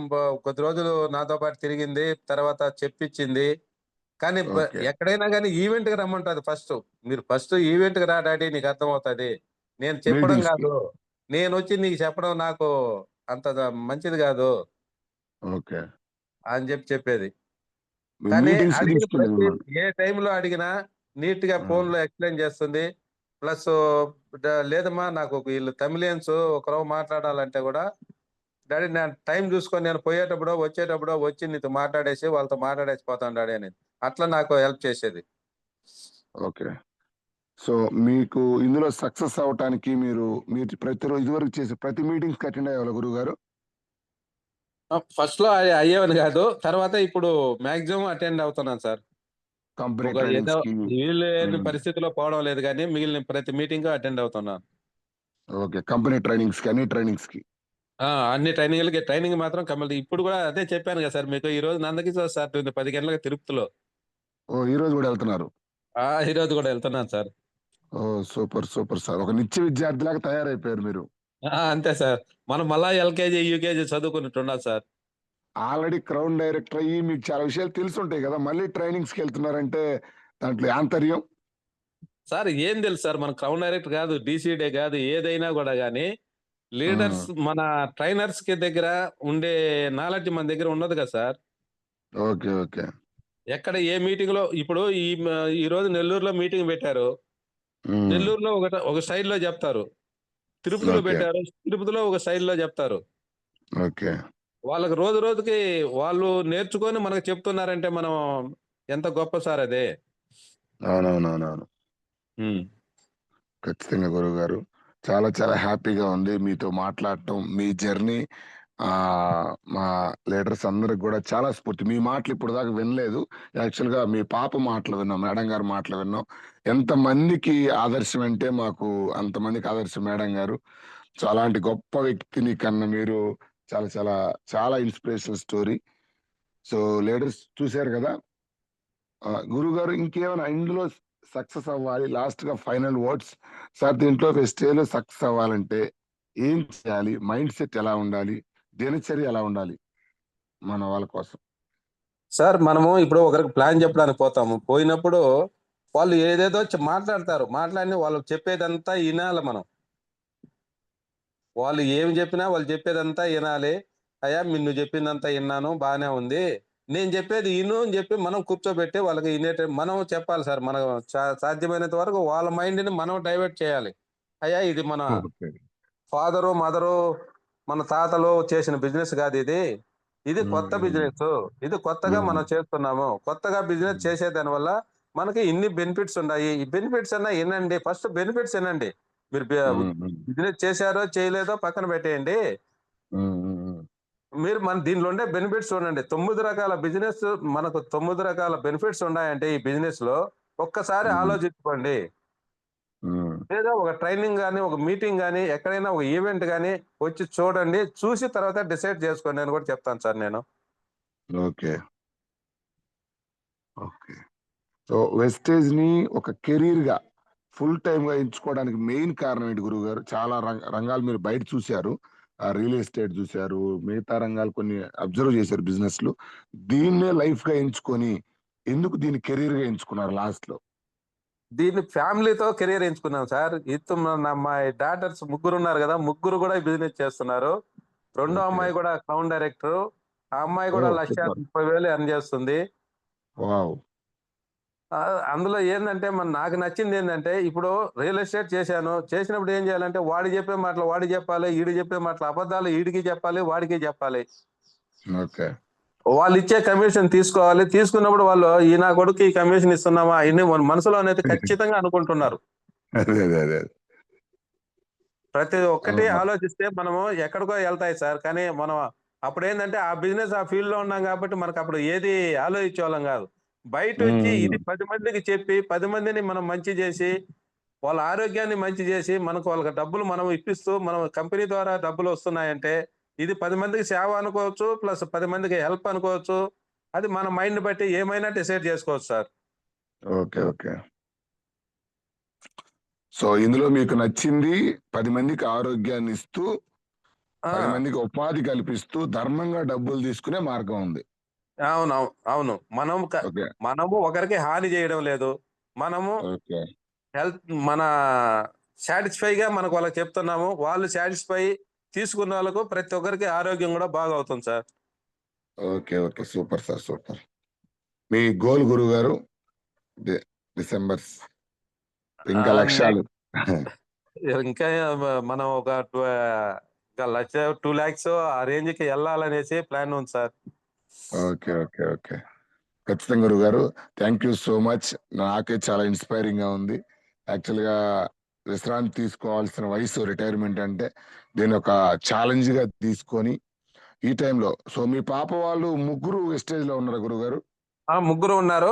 బ కొద్ది రోజులు నాతో పాటు తిరిగింది. తర్వాత చెప్పించింది. కానీ ఓకే. ఎక్కడైనా కానీ ఈవెంట్ కి రమ్మంటది ఫస్ట్. మీరు ఫస్ట్ ఈవెంట్ కి రా డాడీ, నీకు అర్థమవుతది. నేను చెప్పడం మీటింగ్స్‌కి. కాదు, నేను వచ్చి నీకు చెప్పడం నాకు అంత మంచిది కాదు ఓకే. అని చెప్పేది. కానీ మీటింగ్స్‌కి అడిగిన తీసుకెళ్ళేది ప్రతి మిమ్మల్ని. ఏ టైంలో అడిగినా నీట్ గా ఆ! ఫోన్ లో ఎక్స్ప్లెయిన్ చేస్తుంది. ప్లస్ లేదమ్మా నాకు వీళ్ళు తమిళియన్స్ ఒకరో మాట్లాడాలంటే కూడా డాడీ నేను టైం చూసుకొని నేను పోయేటప్పుడో వచ్చేటప్పుడో వచ్చి నీతో మాట్లాడేసి వాళ్ళతో మాట్లాడేసి పోతాను డాడీ అని అట్లా నాకు హెల్ప్ చేసేది. ఓకే. సో, మీకు ఇందులో సక్సెస్ అవ్వటానికి మీరు ప్రతిరోజు ఇదివరకు చేసే ప్రతి మీటింగ్స్‌కి అటెండ్ అయ్యేవాళ్ళా గురువుగారు? ఫస్ట్ లో అయ్యేవని కాదు, తర్వాత ఇప్పుడు మాక్సిమం అటెండ్ అవుతున్నాను సార్. కంపెనీ ఒక ఏదో ట్రైనింగ్స్‌కి. వీలు లేని హ్మ్. పరిస్థితిలో పోవడం లేదు కానీ మిగిలిన ప్రతి మీటింగ్ అటెండ్ అవుతున్నాను. ఓకే. కంపెనీ ట్రైనింగ్స్‌కి, అన్ని ట్రైనింగ్స్‌కి. అన్ని ట్రైనింగ్‌లకి ట్రైనింగ్ మాత్రం ఇప్పుడు కూడా అదే చెప్పాను కదా సార్ మీకు. ఈ రోజు నందకిషోర్ సార్ 10 గంటలకు తిరుపతిలో. ఓహ్! ఈరోజు గూడా ఎళ్తున్నారు. ఈ రోజు కూడా వెళ్తున్నాను sir. Oh! Super. Super sir. ఒక నిత్య విద్యార్థిలాగా తయారైపోయారు మీరు. అంతే సార్. మనం మళ్ళా ఎల్‌కేజీ, యూకేజీ చదువుకున్నట్టుండాలి సార్. ఆల్రెడీ క్రౌన్ డైరెక్టర్ అయ్యి మీకు చాలా విషయాలు తెలిసుంటాయి గదా! మళ్ళీ ట్రైనింగ్స్‌కెళ్తున్నారంటే దాంట్లో ఆంతర్యం? సార్ ఏం తెలుసు సార్, మన క్రౌన్ డైరెక్టర్ కాదు, డీసీడే కాదు, ఏదైనా కూడా గాని లీడర్స్ హ్మ్. మన ట్రైనర్స్‌కి దగ్గర ఉండే నాలెడ్జ్ మన దగ్గర ఉండదు కదా సార్. ఓకే. ఓకే. ఎక్కడ ఏ మీటింగ్‌లో ఇప్పుడు ఈరోజు నెల్లూరులో మీటింగ్ పెట్టారు. హ్మ్. నెల్లూరులో ఒక స్టైల్‌లో చెప్తారు. తిరుపతిలో ఓకే. పెట్టారు. తిరుపతిలో ఒక స్టైల్‌లో చెప్తారు. ఓకే. వాళ్ళకి రోజు రోజుకి వాళ్ళు నేర్చుకొని మనకు చెప్తున్నారంటే మనం ఎంత గొప్ప సార్ అది. అవునవునవునవును. హ్మ్. ఖచ్చితంగా గురువుగారు. చాలా చాలా హ్యాపీగా ఉంది మీతో మాట్లాడటం. మీ జర్నీ మా లీడర్స్ అందరికి గూడా చాలా స్ఫూర్తి. మీ మాటలు ఇప్పటిదాకా వినలేదు. యాక్చువల్‌గా మీ పాప మాటలు విన్నాం. మేడం గారి మాటలు విన్నాం. ఎంతమందికి ఆదర్శం అంటే మాకు అంతమందికి ఆదర్శం మేడం గారు. సో, అలాంటి గొప్ప వ్యక్తిని కన్న మీరు చాలా చాలా చాలా ఇన్‌స్పిరేషనల్ స్టోరీ. సో, లీడర్స్ చూసారు గదా! గురువుగారు ఇంకేమైనా ఇందులో సక్సెస్ అవ్వాలి. లాస్ట్‌గా ఫైనల్ వర్డ్స్. సార్ దీంట్లో వెస్టేజ్‌లో సక్సెస్ అవ్వాలంటే ఏం చేయాలి? మైండ్ సెట్ ఎలా ఉండాలి? దినచర్య ఎలా ఉండాలి? మన వాళ్ళ కోసం. సార్ మనము ఇప్పుడు ఒకరికి ప్లాన్ చెప్పడానికి పోతాము. పోయినప్పుడు వాళ్ళు ఏదేదో మాట్లాడతారు. మాట్లాడిన వాళ్ళు చెప్పేదంతా ఇనాలి మనం. వాళ్ళు ఏమి చెప్పినా వాళ్ళు చెప్పేదంతా ఇనాలి. అయ్యా నువ్వు చెప్పిందంతా ఇన్నాను, బానే ఉంది. నేను చెప్పేది ఇను అని చెప్పి మనం కూర్చోబెట్టి వాళ్ళకి మనం చెప్పాలి సార్. మనం సాధ్యమైనంత వరకు వాళ్ళ మైండ్‌ని మనం డైవర్ట్ చేయాలి. అయ్యా ఇది మన ఓకే. ఫాదరు, మదరు, మన తాతలు చేసిన బిజినెస్ కాదిది. ఇది హ్మ్. కొత్త హ్మ్. బిజినెసు. ఇది కొత్తగా హ్మ్. మనం చేస్తున్నాము. కొత్తగా బిజినెస్ హ్మ్. చేసేదాని వల్ల మనకి ఇన్ని బెనిఫిట్స్ ఉన్నాయి. ఈ బెనిఫిట్స్ అన్నా ఇనండి. First benefits ఇనండి. మీరు హ్మ్. హ్మ్. బిజినెస్ చేశారో, చేయలేదో పక్కన పెట్టేయండి. హ్మ్. హ్మ్. హ్మ్. మీరు మన దీనిలో ఉండే బెనిఫిట్స్ చూడండి. 9 రకాల బిజినెస్ మనకు 9 రకాల బెనిఫిట్స్ ఉన్నాయంటే ఈ బిజినెస్‌లో ఒక్కసారి హ్మ్. ఆలోచించుకోండి. హ్మ్. లేదా ఒక ట్రైనింగ్ గాని, ఒక మీటింగ్ గాని, ఎక్కడైనా ఒక ఈవెంట్ గాని వచ్చి చూడండి. చూసి తర్వాత డిసైడ్ చేసుకోండి అని కూడా చెప్తాను సార్ నేను. ఓకే. ఓకే. సో, వెస్టేజ్‌ని ఒక కెరీర్‌గా ఫుల్ టైమ్‌గా ఎంచుకోవడానికి మెయిన్ కారణం ఏంటి గురువుగారు? చాలా రంగాలు మీరు బయట చూసారు. రియల్ ఎస్టేట్ చూసారు. మిగతా రంగాలు కొన్ని అబ్జర్వ్ చేశారు బిజినెస్‌లు. దీన్నే లైఫ్‌గా ఎంచుకొని ఎందుకు దీన్ని కెరీర్‌గా ఎంచుకున్నారు లాస్ట్‌లో? దీన్ని ఫ్యామిలీతో కెరియర్ ఎంచుకున్నాం సార్. మా డాటర్స్ ముగ్గురున్నారు గదా! ముగ్గురు గూడా ఈ బిజినెస్ చేస్తున్నారు. రెండో ఓకే. అమ్మాయి గూడా అకౌంట్ డైరెక్టరు. ఆ అమ్మాయి గూడా ఓహ్! సూపర్. 1,30,000 ఎర్న్ చేస్తుంది. వావ్! అందులో ఏందంటే నాకు నచ్చిందేందంటే, ఇప్పుడు రియల్ ఎస్టేట్ చేశాను. చేసినప్పుడు ఏం చేయాలంటే, వాడు చెప్పే మాటలు వాడికి చెప్పాలి. ఈడు చెప్పే మాటలు అబద్ధాలు ఈడికి చెప్పాలి. వాడికి చెప్పాలి. ఓకే. వాళ్ళిచ్చే కమిషన్ తీసుకోవాలి. తీసుకున్నప్పుడు వాళ్ళు ఈ నా కొడుక్కి ఈ కమిషన్ ఇస్తున్నామా? ఇన్ని మనసులోనైతే ఖచ్చితంగా అనుకుంటున్నారు. అదే. ప్రతి ఒక్కటి అవును. ఆలోచిస్తే మనము ఎక్కడికో ఎళ్తాయి సార్. కానీ మనం అప్పుడేందంటే ఆ బిజినెస్ ఆ ఫీల్డ్‌లో ఉన్నాం గాబట్టి మనకప్పుడు ఏది ఆలోచించేవాళ్ళం గాదు. బయటొచ్చి హ్మ్. ఇది హ్మ్. 10 మందికి చెప్పి, 10 మందిని మనం మంచి జేసి, వాళ్ళ ఆరోగ్యాన్ని మంచి జేసి, వాళ్ళకి డబ్బులు మనం ఇప్పిస్తూ, మనం కంపెనీ ద్వారా డబ్బులొస్తున్నాయంటే, ఇది 10 మందికి సేవ అనుకోవచ్చు. ప్లస్ 10 మందికి హెల్ప్ అనుకోవచ్చు. అది మన మైండ్‌ని బట్టి ఏమైనా డిసైడ్ జేసుకోవచ్చు సార్. ఓకే. ఓకే. సో, ఇందులో మీకు నచ్చింది 10 మందికి ఆరోగ్యాన్నిస్తూ 10 ఆ! మందికి ఉపాధి కల్పిస్తూ ధర్మంగా డబ్బులు తీసుకునే మార్గం ఉంది. అవునవును. అవును. ఓకే. మనము ఒకరికి హాని చేయడం లేదు. మనము ఓకే. హెల్త్ మన సాటిస్ఫైగా మనకు వాళ్ళకి చెప్తున్నాము. వాళ్ళు సాటిస్ఫై తీసుకున్నోళ్ళకు ప్రతి ఒక్కరికి ఆరోగ్యం గూడా బాగవుతుంది sir. Okay. Okay. Super sir. Super. మీ గోల్ గురువుగారు? డి డిసెంబర్స్ ఇంకా నెక్ లక్ష్యాలు. ఇంకా మనం ఒక ఇంకా 2,00,000 ఆ రేంజ్‌కి ఎళ్ళాలనేసి ప్లాన్ ఉంది సార్. ఓకే. ఓకే. ఓకే. ఖచ్చితంగా గురువుగారు. Thank you so much. నాకే చాలా ఇన్‌స్పైరింగ్‌గా ఉంది. యాక్చువల్‌గా విశ్రాంతి తీసుకోవాల్సిన వయసు రిటైర్మెంట్ అంటే దీన్నొక ఛాలెంజ్‌గా తీసుకొని ఈ టైంలో సో మీ పాప వాళ్ళు ముగ్గురు వెస్టేజ్‌లో ఉన్నారా గురువుగారు? ఆ! ముగ్గురు ఉన్నారు.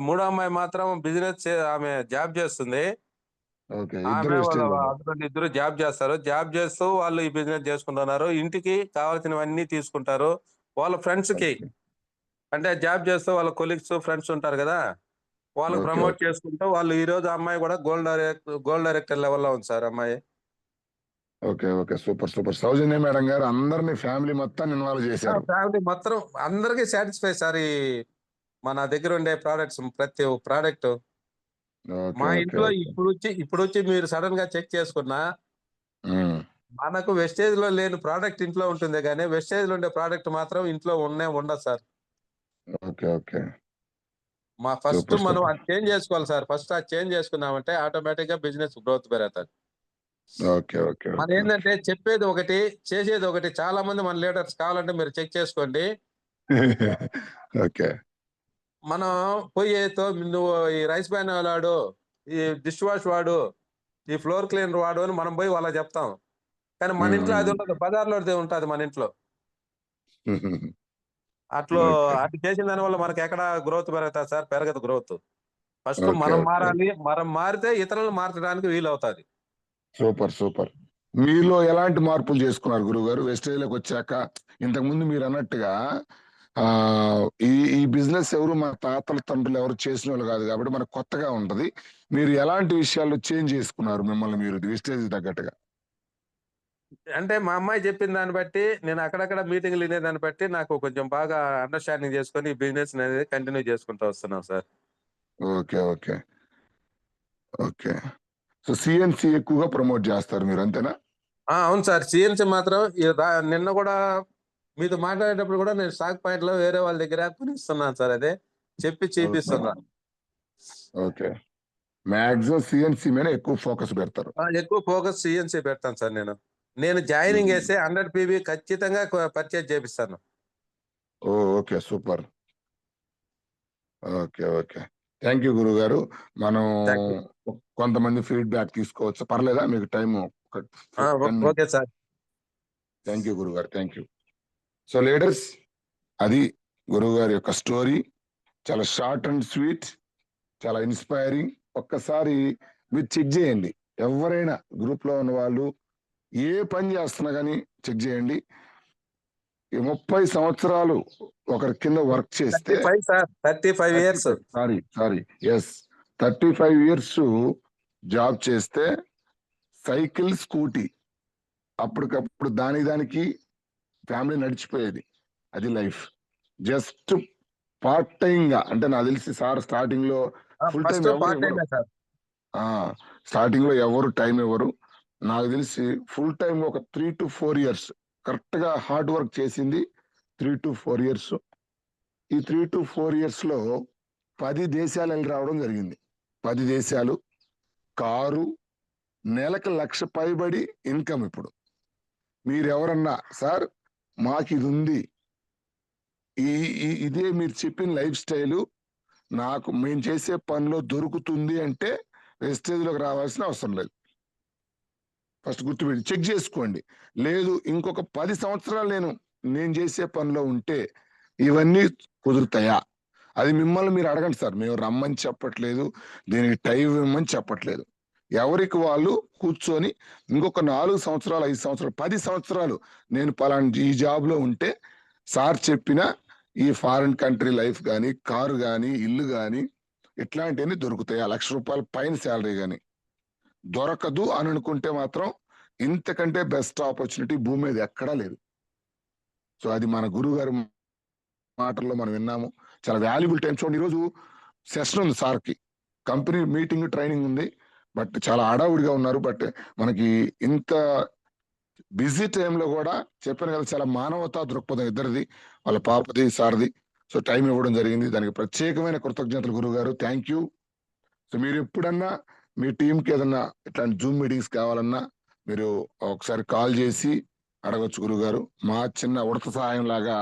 మూడో అమ్మాయి మాత్రం బిజినెస్ ఆమె జాబ్ చేస్తుంది. ఓకే. ఇద్దరు ఆమె వాళ్ళ వెస్టేజ్‌లో ఉన్నారు. హస్బెండ్ ఇద్దరు జాబ్ చేస్తారు. జాబ్ చేస్తూ వాళ్ళు ఈ బిజినెస్ చేసుకుంటున్నారు. ఇంటికి కావాల్సినవన్నీ తీసుకుంటారు. వాళ్ళ ఫ్రెండ్స్‌కి ఓకే. అంటే జాబ్ చేస్తూ వాళ్ళ కొలీగ్స్, ఫ్రెండ్స్ ఉంటారు గదా! వాళ్ళకి ఓకే. Promote okay. చేసుకుంటూ వాళ్ళు ఈరోజు అమ్మాయి గూడా గోల్డ్ డైరెక్టర్ లెవెల్‌లో ఉంది సార్ అమ్మాయి. ఓకే. ఓకే. సూపర్. సూపర్. సౌజన్య మేడం గారు అందరిని ఫ్యామిలీ మొత్తాన్ని ఇన్వాల్వ్ ఆ! చేశారు. ఫ్యామిలీ మొత్తం అందరికి సాటిస్ఫై సార్ మన దగ్గరుండే ప్రొడక్ట్స్ ప్రతి ఒక్క ప్రొడక్టు. ఓకే. మా ఓకే. ఇంట్లో ఓకే. ఇప్పుడొచ్చి మీరు సడెన్‌గా చెక్ చేసుకున్నా, హ్మ్. మనకు వెస్టేజ్‌లో లేని ప్రొడక్ట్ ఇంట్లో ఉంటుందే గానీ, వెస్టేజ్‌లో ఉండే ప్రొడక్ట్ మాత్రం ఇంట్లో ఉండదు sir. Okay. Okay. First super. మనం సూపర్. అది చేంజ్ చేసుకోవాలి సార్. ఫస్ట్ అది చేంజ్ చేసుకున్నామంటే ఆటోమేటిక్‌గా బిజినెస్ గ్రోత్ పెరుగుతది. ఓకే. ఓకే. ఓకే. మనమేందంటే చెప్పేది ఒకటి, చేసేది ఒకటి. చాలా మంది మన లీడర్స్ కావాలంటే మీరు చెక్ చేసుకోండి. ఓకే. మనం నువ్వు ఈ రైస్ బ్యాన్ ఆయిల్ వాడు, ఈ డిష్ వాష్ వాడు, ఈ ఫ్లోర్ క్లీనర్ వాడు అని మనం పోయి వాళ్ళకి చెప్తాం. కానీ మన హ్మ్. ఇంట్లో అది హ్మ్. ఉండదు. బజార్‌లోది ఉంటది మన ఇంట్లో. హుహుహు. అట్లో ఓకే. అటు చేసిన దానివల్ల మనకెక్కడ గ్రోత్ పెరుగుతది సార్? పెరగదు గ్రోత్. First okay. మనం ఓకే. మారాలి. మనం మారితే ఇతరులను మార్చడానికి వీలవుతది. సూపర్. సూపర్. మీలో ఎలాంటి మార్పులు చేసుకున్నారు గురువుగారు? వెస్టేజ్‌లోకొచ్చాక ఇంతకుముందు మీరన్నట్టుగా ఈ ఈ బిజినెస్ ఎవరు మన తాతల తండ్రులు ఎవరు చేసినోళ్ళు గాదు గాబట్టి మనకు కొత్తగా ఉంటది. మీరు ఎలాంటి విషయాల్లో చేంజ్ చేసుకున్నారు మిమ్మల్ని మీరు వెస్టేజ్‌కి తగ్గట్టుగా? అంటే మా అమ్మాయి చెప్పిన దాన్ని బట్టి, నేను అక్కడక్కడ మీటింగ్‌లు ఇనేదాన్ని బట్టి నాకు కొంచెం బాగా అండర్‌స్టాండింగ్ చేసుకొని, ఈ బిజినెస్‌ననేది కంటిన్యూ చేసుకుంటూ వస్తున్నాం sir. Okay. Okay. Okay. So, CNC ఎక్కువగా ప్రమోట్ జేస్తారు మీరు అంతేనా? అవును సార్. సీఎన్‌సీ మాత్రం నిన్న గూడా మీతో మాట్లాడేటప్పుడు గూడా నేను స్టాక్ పాయింట్‌లో వేరే వాళ్ళ దగ్గర కొనిస్తున్నాను సార్ అది. చెప్పి ఓకే. చేపిస్తున్నా. ఓకే. మాక్సిమం సీఎన్‌సీ మీద ఎక్కువ ఫోకస్ బెడతారు. ఎక్కువ ఫోకస్ సీఎన్‌సీ పెడతాను సార్ నేను. నేను జాయినింగ్ హ్మ్. ఏస్తే 100 పీబీ ఖచ్చితంగా పర్చేజ్ చేపిస్తాను. Oh! Okay. Super. Okay. Okay. Thank you గురువుగారు. మనం థాంక్ యూ. కొంతమంది ఫీడ్‌బ్యాక్ తీసుకోవచ్చా? పర్లేదా? మీకు టైము ఒక ఆ! 10 minutes. Okay sir. Thank you గురువుగారు. Thank you. సో, లీడర్స్ అది గురువుగారి యొక్క స్టోరీ. చాలా షార్ట్ అండ్ స్వీట్. చాలా ఇన్‌స్పైరింగ్. ఒక్కసారి మీరు చెక్ జేయండి. ఎవ్వరైనా గ్రూప్‌లో ఉన్నవాళ్ళు ఏ పని జేస్తున్నా గాని చెక్ జేయండి. ఈ 30 సంవత్సరాలు ఒకరి కింద వర్క్ చేస్తే 35 sir. 35 years. 35 sorry. Yes. 35 years job చేస్తే సైకిల్, స్కూటీ అప్పటికప్పుడు దానికి ఫ్యామిలీ నడిచిపోయేది. అది లైఫ్. జస్ట్ పార్ట్ టైమ్‌గా అంటే నాకు తెలిసి సార్ స్టార్టింగ్‌లో ఫుల్ టైమ్ ఫస్ట్ ఎవరు పార్ట్ ఇవ్వరు. టైమే సార్. ఆ! స్టార్టింగ్‌లో ఎవరు టైమ్ ఇవ్వరు. నాకు తెలిసి ఫుల్ టైమ్ ఒక 3-4 ఇయర్స్ కరెక్ట్‌గా హార్డ్ వర్క్ చేసింది 3-4 ఇయర్స్. ఈ 3-4 ఇయర్స్‌లో 10 దేశాలెళ్లి రావడం జరిగింది. 10 దేశాలు, కారు, నెలకు 1,00,000 పైబడి ఇన్‌కమ్ ఇప్పుడు. మీరెవరన్నా సార్ మాకిదుంది. ఈ ఇదే మీరు చెప్పిన లైఫ్ స్టైలు నాకు మేము చేసే పనిలో దొరుకుతుంది అంటే వెస్టేజ్‌లోకి రావాల్సిన అవసరం లేదు. ఫస్ట్ గుర్తుపెట్టి చెక్ జేసుకోండి. లేదు ఇంకొక 10 సంవత్సరాలు నేను జేసే పనిలో ఉంటే ఇవన్నీ కుదురుతాయా? అది మిమ్మల్ని మీరు అడగండి సార్. మేము రమ్మని చెప్పట్లేదు. దీనికి టైం ఇవ్వమని చెప్పట్లేదు. ఎవరికి వాళ్ళు కూర్చొని ఇంకొక 4 సంవత్సరాలు, 5 సంవత్సరాలు, 10 సంవత్సరాలు నేను పలానా ఈ జాబ్‌లో ఉంటే సార్ చెప్పిన ఈ ఫారిన్ కంట్రీ లైఫ్ గాని, కారు గాని, ఇల్లు గాని ఇట్లాంటియన్ని దొరుకుతాయా? రూ. 1,00,000 పైన సాలరీ గాని. దొరకదు అని అనుకుంటే మాత్రం ఇంతకంటే బెస్ట్ ఆపర్చునిటీ భూమి మీద ఎక్కడా లేదు. సో, అది మన గురువుగారు మాటల్లో మనం విన్నాము. చాలా వాల్యుబుల్ టైం. చూడండి ఈరోజు సెషన్ ఉంది సార్‌కి. కంపెనీ మీటింగ్, ట్రైనింగ్ ఉంది. బట్ చాలా హడావుడిగా ఉన్నారు. బట్ మనకి ఇంత బిజీ టైంలో గూడా చెప్పాను కదా! చాలా మానవతా దృక్పథం ఇద్దరిది. వాళ్ళ పాపది, సార్‌ది. సో, టైం ఇవ్వడం జరిగింది. దానికి ప్రత్యేకమైన కృతజ్ఞతలు గురువుగారు. Thank you. సో, మీరెప్పుడన్నా మీ టీమ్‌కి ఏదన్నా ఇట్లాంటి జూమ్ మీటింగ్స్ కావాలన్నా మీరు ఒకసారి కాల్ జేసి అడగొచ్చు గురువుగారు. మా చిన్న ఉడత సహాయంలాగా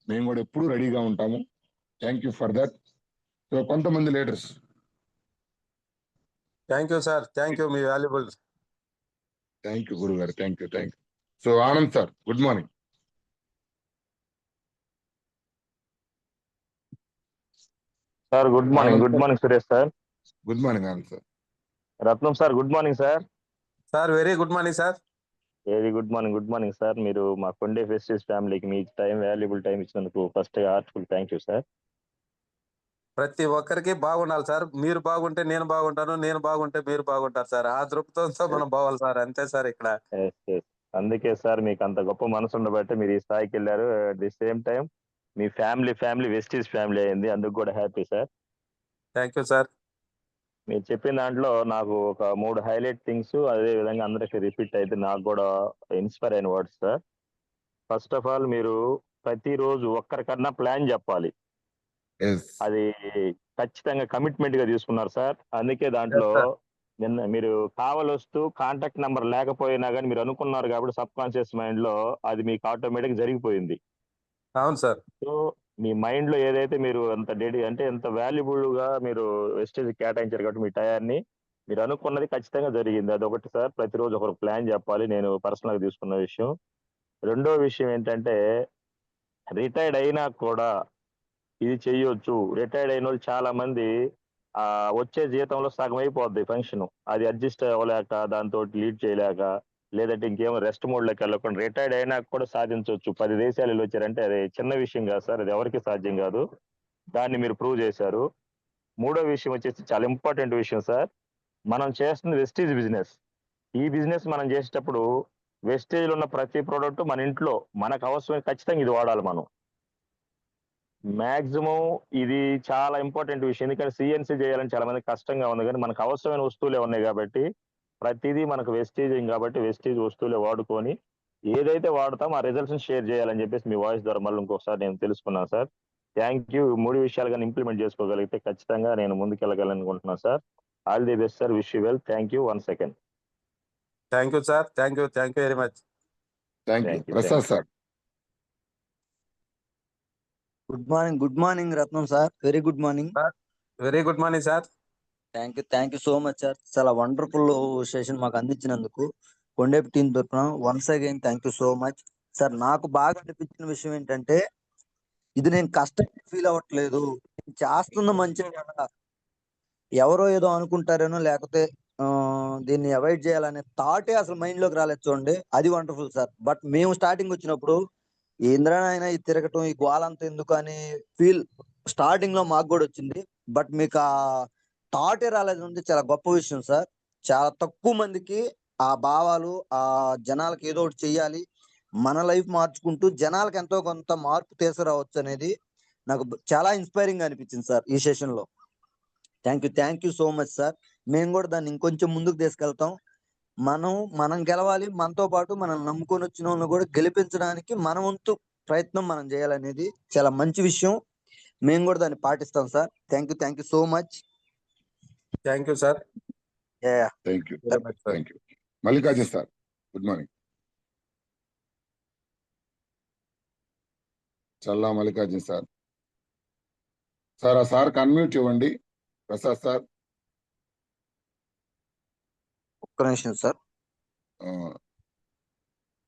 మేము గూడా ఎప్పుడూ రెడీగా ఉంటాము. Thank you for that. So, కొంతమంది leaders. Thank you sir. Thank you. మీ వాల్యుబుల్. థాంక్ యూ గురువుగారు. Thank you. Thank you. So, Anand sir good morning. Sir good morning. Anand good sir. Morning Suresh sir. Good morning Anand sir. Ratnam sir good morning sir. Sir very good morning sir. Very good morning. Good morning sir. మీరు మా కొండే ఫెస్టివ్స్ ఫ్యామిలీకి మీ time valuable time ఇచ్చినందుకు first heartful thank you sir. ప్రతి ఒక్కరికి బాగుండాలి సార్. మీరు బాగుంటే నేను బాగుంటాను. నేను బాగుంటే మీరు బాగుంటారు సార్. ఆ దృక్పథంతో మనం పోవాలి సార్. అంతే సార్ ఇక్కడ. Yes, yes. అందుకే సార్ మీకు అంత గొప్ప మనసు ఉండబట్టి మీరు ఈ స్థాయికి వెళ్ళారు. అట్ ది సేమ్ టైం మీ ఫ్యామిలీ వెస్టీస్ ఫ్యామిలీ అయింది. అందుకు కూడా happy sir. Thank you sir. మీరు చెప్పిన దాంట్లో నాకు ఒక 3 హైలైట్ థింగ్స్ అదే విధంగా అందరికీ రిపీట్ అయితే నాకు కూడా ఇన్స్పైర్ అయిన words sir. First of all మీరు ప్రతిరోజు ఒక్కరికన్నా ప్లాన్ చెప్పాలి. యెస్. అది ఖచ్చితంగా కమిట్మెంట్ గా తీసుకున్నారు సార్. అందుకే దాంట్లో Yes, sir. నిన్న మీరు కావలొస్తూ కాంటాక్ట్ నెంబర్ లేకపోయినా కానీ మీరు అనుకున్నారు కాబట్టి సబ్ కాన్షియస్ మైండ్ లో అది మీకు ఆటోమేటిక్ జరిగిపోయింది. అవును సార్. సో మీ మైండ్ లో ఏదైతే మీరు అంత అంటే ఎంత వాల్యుబుల్ గా మీరు వెస్టేజ్ కేటాయించారు కాబట్టి మీ టయాన్ని మీరు అనుకున్నది ఖచ్చితంగా జరిగింది. అదొకటి సార్. ప్రతిరోజు ఒకరు ప్లాన్ చెప్పాలి. నేను పర్సనల్ గా తీసుకున్న విషయం. రెండో విషయం ఏంటంటే రిటైర్డ్ అయినా కూడా ఇది చెయ్యొచ్చు. రిటైర్డ్ అయిన వాళ్ళు చాలా మంది వచ్చే జీతంలో సగం అయిపోద్ది ఫంక్షన్. అది అడ్జస్ట్ అవ్వలేక దాంతో లీడ్ చేయలేక లేదంటే ఇంకేమో రెస్ట్ మోడ్ లోకి వెళ్ళకుండా రిటైర్డ్ అయినా కూడా సాధించవచ్చు. 10 దేశాలు వచ్చారంటే అది చిన్న విషయం కాదు సార్. అది ఎవరికి సాధ్యం కాదు. దాన్ని మీరు ప్రూవ్ చేశారు. మూడో విషయం వచ్చేసి చాలా ఇంపార్టెంట్ విషయం సార్. మనం చేస్తున్న వెస్టీజ్ బిజినెస్. ఈ బిజినెస్ మనం చేసేటప్పుడు వెస్టేజ్ లో ఉన్న ప్రతి ప్రోడక్ట్ మన ఇంట్లో మనకు అవసరమైన ఖచ్చితంగా ఇది వాడాలి మనం. మాక్సిమం ఇది చాలా ఇంపార్టెంట్ విషయం. ఎందుకంటే సిఎన్సి చేయాలని చాలా మంది కష్టంగా ఉంది కానీ మనకు అవసరమైన వస్తువులే ఉన్నాయి కాబట్టి ప్రతిదీ మనకు వెస్టేజ్ కాబట్టి వెస్టేజ్ వస్తువులే వాడుకొని ఏదైతే వాడతామో ఆ రిజల్ట్స్ షేర్ చేయాలని చెప్పేసి మీ వాయిస్ ద్వారా మళ్ళీ ఇంకొకసారి నేను తెలుసుకున్నాను సార్. Thank you. 3 విషయాలు కానీ ఇంప్లిమెంట్ చేసుకోగలిగితే ఖచ్చితంగా నేను ముందుకెళ్ళగలనుకుంటున్నాను sir. All the best sir. Wish you well. Thank you. 1 second. Thank you sir. Thank you. Thank you very much. Thank you. Thank you. Prasad sir. Good morning Ratnam sir. Very good morning. Very good morning sir. Thank you so much sir. చాలా wonderful session మాకు అందించినందుకు Kondepu team తరఫున once again thank you so much sir. నాకు బాగా అనిపించిన విషయం ఏంటంటే ఇది నేను కష్టం ఫీల్ అవ్వట్లేదు, నేను చేస్తున్న మంచి కదా, ఎవరో ఏదో అనుకుంటారేనో లేకపోతే దీన్ని అవాయిడ్ చేయాలనే థాటే అసలు మైండ్ లోకి రాలేదు చూడండి. అది వండర్ఫుల్ సార్. బట్ మేము స్టార్టింగ్ వచ్చినప్పుడు ఏంద్రానైనా ఈ తిరగటం ఈ గోలంతా ఎందుకు అని ఫీల్ స్టార్టింగ్ లో మాకు కూడా వచ్చింది. బట్ మీకు ఆ థాటే రాలేదు అంటే చాలా గొప్ప విషయం సార్. చాలా తక్కువ మందికి ఆ భావాలు ఆ జనాలకి ఏదో ఒకటి చెయ్యాలి, మన లైఫ్ మార్చుకుంటూ జనాలకు ఎంతో కొంత మార్పు తీసుకురావచ్చు అనేది నాకు చాలా ఇన్స్పైరింగ్ అనిపించింది సార్ ఈ సెషన్ లో. Thank you so much sir. మేము కూడా దాన్ని ఇంకొంచెం ముందుకు తీసుకెళ్తాం. మనం గెలవాలి, మనతో పాటు మనం నమ్ముకొని వచ్చిన వాళ్ళని కూడా గెలిపించడానికి మన వంతు ప్రయత్నం మనం చేయాలనేది చాలా మంచి విషయం. మేము కూడా దాన్ని పాటిస్తాం sir. Thank you so much. Thank you sir. Thank you. Very much sir. Thank you. Mallikarjun sir good morning. Challa Mallikarjun sir. Sir ఆ సార్కి అన్మ్యూట్ ఇవ్వండి. ప్రసాద్ సార్. ఒక్క నిమిషం సార్. ఆ,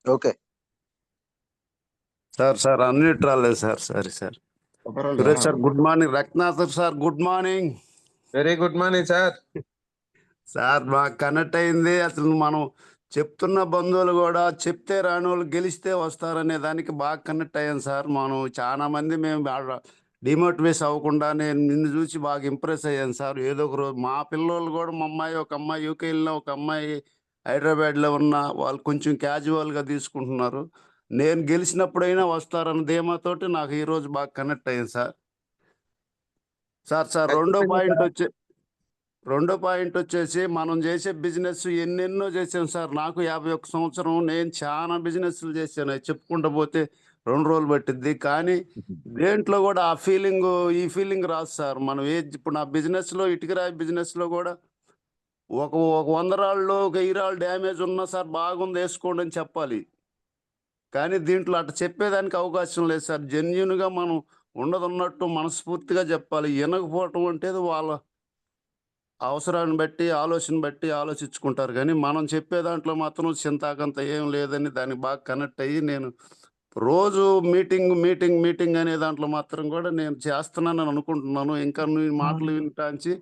ఓకే సార్ అన్మ్యూట్ రాలేదు సార్. Sorry sir. పర్వాలేదు. Suresh sir good morning. Ratnakar sir good morning. Very good morning sir. Sir మాకు connect అయింది. అసలు మనం చెప్తున్న బంధువులు కూడా చెప్తే రాని వాళ్ళు గెలిస్తే వస్తారనే దానికి బాగా కనెక్ట్ అయ్యాను సార్. మనం చాలా మంది మేము డిమోటివేట్ అవ్వకుండా నేను నిన్ను చూసి బాగా ఇంప్రెస్ అయ్యాను సార్. ఏదో ఒక రోజు మా పిల్లలు కూడా మా అమ్మాయి ఒక అమ్మాయి యూకే వెళ్ళిన ఒక అమ్మాయి హైదరాబాద్లో ఉన్న వాళ్ళు కొంచెం క్యాజువల్గా తీసుకుంటున్నారు. నేను గెలిచినప్పుడైనా వస్తారన్న ధీమాతోటి నాకు ఈ రోజు బాగా కనెక్ట్ అయింది సార్. సార్ ఖచ్చితంగా రెండో పాయింట్ వచ్చేసి మనం చేసే బిజినెస్ ఎన్నెన్నో చేసాం సార్. నాకు 51 సంవత్సరం, నేను చాలా బిజినెస్లు చేశాను. అవి చెప్పుకుంటూ పోతే 2 రోజులు పట్టిద్ది. కానీ దేంట్లో కూడా ఆ ఫీలింగ్ ఈ ఫీలింగ్ రాదు సార్. మనం ఇప్పుడు నా బిజినెస్లో, ఇటుకరాయి బిజినెస్లో కూడా ఒక 100 రాళ్ళు, ఒక 1000 రాళ్ళు డ్యామేజ్ ఉన్నా సార్ బాగుంది వేసుకోండి అని చెప్పాలి. కానీ దీంట్లో అట్లా చెప్పేదానికి అవకాశం లేదు సార్. జెన్యున్గా మనం ఉన్నట్టు మనస్ఫూర్తిగా చెప్పాలి. వినకపోవటం అంటే వాళ్ళ అవసరాన్ని బట్టి, ఆలోచన బట్టి ఆలోచించుకుంటారు. కానీ మనం చెప్పే దాంట్లో మాత్రం చింతాకంత ఏం లేదని దానికి బాగా కనెక్ట్ అయ్యి నేను రోజు మీటింగ్ అనే దాంట్లో మాత్రం కూడా నేను చేస్తున్నానని అనుకుంటున్నాను. ఇంకా నీ మాటలు వింటాంచి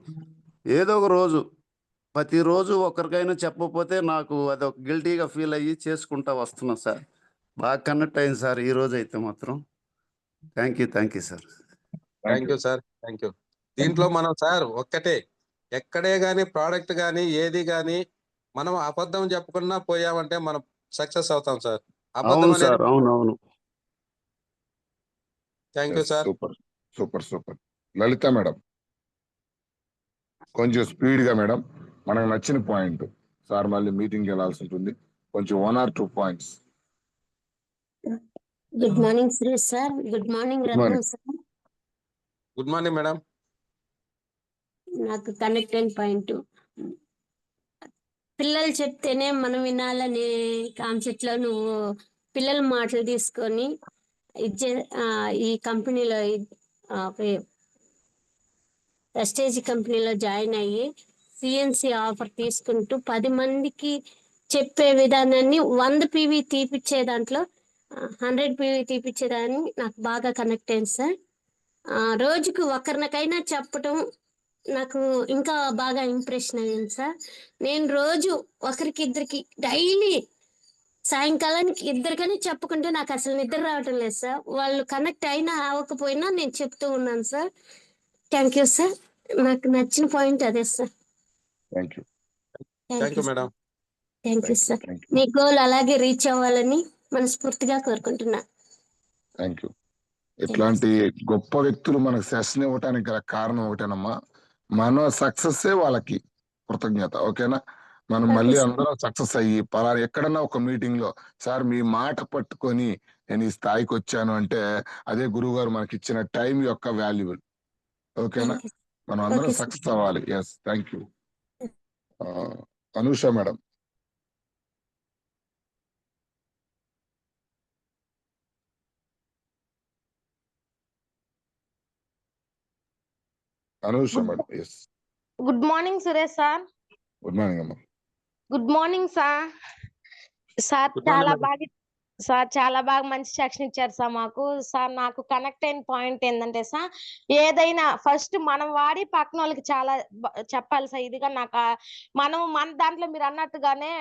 ఏదో ఒక రోజు, ప్రతిరోజు ఒకరికైనా చెప్పకపోతే నాకు అదొక గిల్టీగా ఫీల్ అయ్యి చేసుకుంటా వస్తున్నాను సార్. బాగా కనెక్ట్ అయింది సార్ ఈ రోజు అయితే మాత్రం. Thank you sir. Thank you sir. Thank you. దీంట్లో మనం సార్ ఒక్కటే, ఎక్కడే గాని ప్రోడక్ట్ గాని ఏది గాని మనం అబద్ధం చెప్పకుండా పోయామంటే మనం సక్సెస్ అవుతాం సార్. అబద్ధం అవును అనేది సార్, అవును. Thank you sir. Super. Lalitha madam, కొంచెం స్పీడ్ గా మేడం, మనకు నచ్చిన పాయింట్. సార్ మళ్ళీ మీటింగ్ వెళ్ళాల్సి ఉంటుంది. కొంచెం 1 or 2 points. Good morning Suresh sir. Good morning Good Ratnam morning. Sir. Good morning madam. నాకు కనెక్ట్ అయిన పాయింట్, పిల్లలు చెప్తేనే మనం వినాలనే కాన్సెప్ట్ లో నువ్వు పిల్లల మాటలు తీసుకొని ఈ కంపెనీలో ప్రెస్టేజ్ కంపెనీలో జాయిన్ అయ్యి సిఎన్సి ఆఫర్ తీసుకుంటూ 10 మందికి చెప్పే విధానాన్ని 100 PV తీపిచ్చే దాంట్లో 100 PV తీపిచ్చేదాన్ని నాకు బాగా కనెక్ట్ అయింది సార్. రోజుకు ఒకరికైనా చెప్పటం నాకు ఇంకా బాగా ఇంప్రెషన్ అయ్యింది సార్. నేను రోజు ఇద్దరికి డైలీ సాయంకాలానికి ఇద్దరికని చెప్పుకుంటే నాకు అసలు నిద్ర రావటం లేదు సార్. వాళ్ళు కనెక్ట్ అయినా అవ్వకపోయినా నేను చెప్తూ ఉన్నాను సార్. Thank you sir. నాకు నచ్చిన పాయింట్ అదే sir. Thank you madam. Thank you sir. Me goal అలాగే రీచ్ అవ్వాలని మనస్ఫూర్తిగా కోరుకుంటున్నా. Thank you. ఇట్లాంటి గొప్ప వ్యక్తులు మనకు సెషన్ ఇవ్వటానికి గల కారణం ఒకటేనమ్మా, మన సక్సెస్ వాళ్ళకి కృతజ్ఞత. ఓకేనా? మనం మళ్ళీ అందరం సక్సెస్ అయ్యి పలానా ఎక్కడన్నా ఒక మీటింగ్ లో సార్ మీ మాట పట్టుకొని నేను ఈ స్థాయికి వచ్చాను అంటే అదే గురువు గారు మనకి ఇచ్చిన టైం యొక్క వాల్యుబుల్. ఓకేనా? మనం అందరం సక్సెస్ అవ్వాలి. Yes, thank you. Anusha madam. Anusha madam. Yes. Good morning Suresh sir. Good morning అమ్మా. Good morning sir. Sir Good morning, madam. చాలా బాగా మంచి సెక్షన్ ఇచ్చారు సార్ మాకు. సార్ నాకు కనెక్ట్ అయిన పాయింట్ ఏంటంటే సార్, ఏదైనా ఫస్ట్ మనం వాడి పక్కన వాళ్ళకి చాలా చెప్పాలి సార్. ఇదిగా నాకు మన దాంట్లో మీరు అన్నట్టుగానే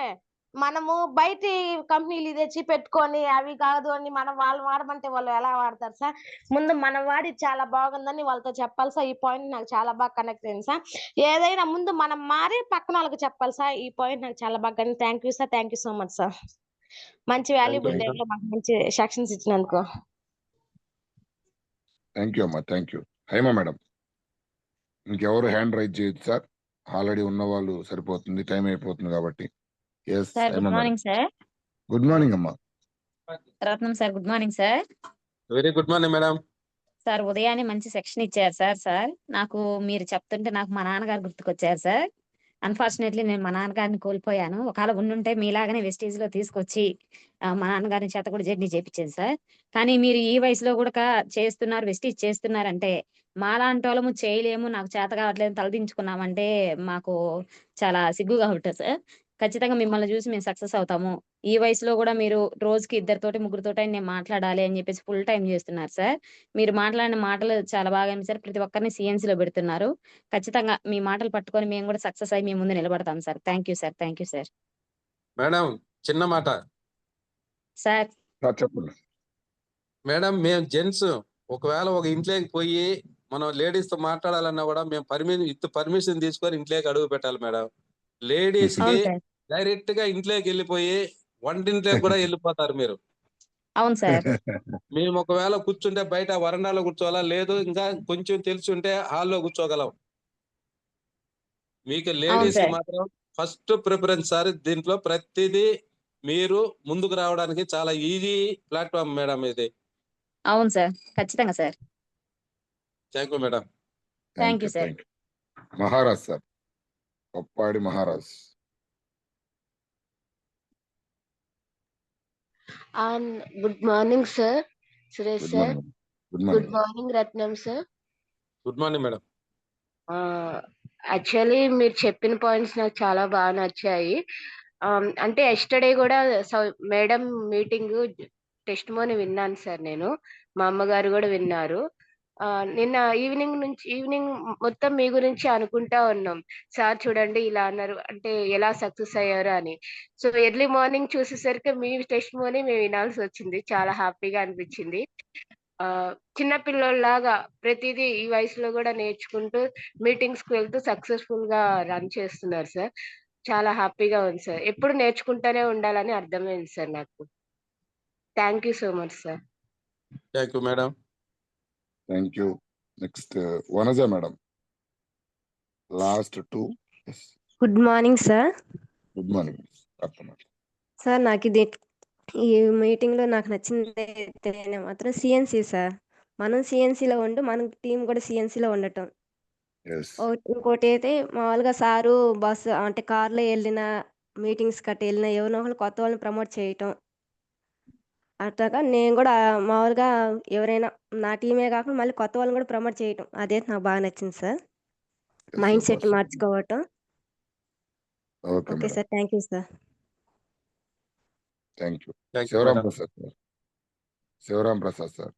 మనము బయట కంపెనీలు తెచ్చి పెట్టుకొని అవి కాదు అని మనం వాళ్ళు వాడమంటే వాళ్ళు ఎలా వాడతారు సార్? ముందు మనం వాడి చాలా బాగుందని వాళ్ళతో చెప్పాలి సార్. ఈ పాయింట్ నాకు చాలా బాగా కనెక్ట్ అయింది సార్. ఏదైనా ముందు మనం మారి పక్కన వాళ్ళకి చెప్పాలి సార్. ఈ పాయింట్ నాకు చాలా బాగా thank you sir. Thank you so much sir. మంచి వాల్యుబుల్ you. టైంలో మాకు మంచి సెక్షన్స్ ఇచ్చినందుకు. థ్యాంక్ యూ అమ్మా. Thank you. హైమా మేడం, ఇంకెవరు హ్యాండ్ రైజ్ చేయొచ్చు సార్. ఆల్రెడీ ఉన్న వాళ్ళు సరిపోతుంది, టైం అయిపోతుంది కాబట్టి. Yes sir good morning sir. Good morning అమ్మా. Ratnam sir good morning sir. Very good morning madam. Sir ఉదయాన్నే మంచి సెక్షన్ ఇచ్చారు సార్. నాకు మీరు చెప్తుంటే నాకు మా నాన్నగారు గుర్తుకొచ్చారు సార్. అన్ఫార్చునేట్లీ నేను మా నాన్నగారిని కోల్పోయాను. ఒకవేళ ఉండుంటే మీలాగానే వెస్టేజ్ లో తీసుకొచ్చి మా నాన్నగారిని చేత కూడా జర్నీ చేపించాను సార్. కానీ మీరు ఈ వయసులో కూడా చేస్తున్నారు, వెస్టేజ్ చేస్తున్నారంటే మాలాంటి వాళ్ళము చేయలేము, నాకు చేత కావట్లేదు తలదించుకున్నామంటే మాకు చాలా సిగ్గుగా ఉంటుంది సార్. ఖచ్చితంగా మిమ్మల్ని చూసి మేము సక్సెస్ అవుతాము. ఈ వయసులో కూడా మీరు రోజుకి 2 ముగ్గురితోటి నేను మాట్లాడాలి అని చెప్పేసి ఫుల్ టైం చేస్తున్నారు సార్. మీరు మాట్లాడిన మాటలు చాలా బాగా సార్. ప్రతి ఒక్కరిని సిఎన్సీలో పెడుతున్నారు. ఖచ్చితంగా మీ మాటలు పట్టుకొని మేము కూడా సక్సెస్ అయ్యి మీ ముందు నిలబడతాం sir. Thank you sir. Thank you sir. Madam చిన్న మాట సార్. చెప్పండి మేడం. మేము జెంట్స్ ఒకవేళ ఒక ఇంట్లోకి పోయి మనం లేడీస్ తో మాట్లాడాలన్నా కూడా మేము పర్మిషన్ తీసుకొని ఇంట్లోకి అడుగు పెట్టాలి మేడం. లేడీస్ కి అవును సార్. డైరెక్ట్ గా ఇంట్లోకి వెళ్ళిపోయి వంటింట్లోకి కూడా వెళ్ళిపోతారు మీరు. అవును సార్. మేము ఒకవేళ కూర్చుంటే బయట వరండాలో కూర్చోవాలా, లేదు ఇంకా కొంచెం తెలిసి ఉంటే హాల్లో కూర్చోగలం. మీకు అవును లేడీస్ కి సార్. మాత్రం ఫస్ట్ ప్రిఫరెన్స్ సార్. దీంట్లో ప్రతిదీ మీరు ముందుకు రావడానికి చాలా ఈజీ ప్లాట్ఫామ్ మేడం ఇది. అవును సార్. ఖచ్చితంగా sir. Thank you madam. Thank you sir. Thank you. Maharaj sir, Koppadi Maharaj. Good morning sir, Suresh good sir. Morning. Good good morning. Morning Ratnam sir. Good morning madam. Actually మీరు చెప్పిన పాయింట్స్ నాకు చాలా బాగా నచ్చాయి. అంటే ఎస్టర్డే కూడా మేడం మీటింగ్ టెస్ట్ మోని విన్నాను సార్ నేను. మా అమ్మగారు కూడా విన్నారు. నిన్న ఈవినింగ్ మొత్తం మీ గురించి అనుకుంటా ఉన్నాం. సార్ చూడండి ఇలా అన్నారు, అంటే ఎలా సక్సెస్ అయ్యారు అని. సో ఎర్లీ మార్నింగ్ చూసేసరికి మీ టెస్ట్ మోని మేము వినాల్సి వచ్చింది. చాలా హ్యాపీగా అనిపించింది. చిన్న పిల్లోల్లాగా ప్రతిదీ ఈ వయసులో కూడా నేర్చుకుంటూ మీటింగ్స్ కి వెళ్తూ సక్సెస్ఫుల్ గా రన్ చేస్తున్నారు సార్. చాలా హ్యాపీగా ఉంది సార్. ఎప్పుడు నేర్చుకుంటూనే ఉండాలని అర్థమైంది సార్ నాకు. Thank you so much sir. Thank you madam. Thank you. Next Vanaja madam. Last 2. Good morning sir. Good morning. Sir నాకు ఈ మీటింగ్లో నాకు నచ్చింది అయితే మాత్రం సిఎన్సి సార్. మనం సిఎన్సిలో ఉంటూ మన టీం కూడా సిఎన్సిలో ఉండటం. ఇంకోటి అయితే మామూలుగా సారు బస్సు అంటే కార్లో వెళ్ళిన మీటింగ్స్ గట్ట వెళ్ళిన ఎవరినో ఒకరు కొత్త వాళ్ళని ప్రమోట్ చేయటం. అట్లాగా నేను కూడా మామూలుగా ఎవరైనా నా టీమే కాకుండా మళ్ళీ కొత్త వాళ్ళని కూడా ప్రమోట్ చేయటం. అదే నాకు బాగా నచ్చింది సార్. మైండ్ సెట్ మార్చుకోవటం. Okay sir, thank you sir. Thank you. Thank you Sivaram madam. Prasad sir. Sivaram Prasad sir.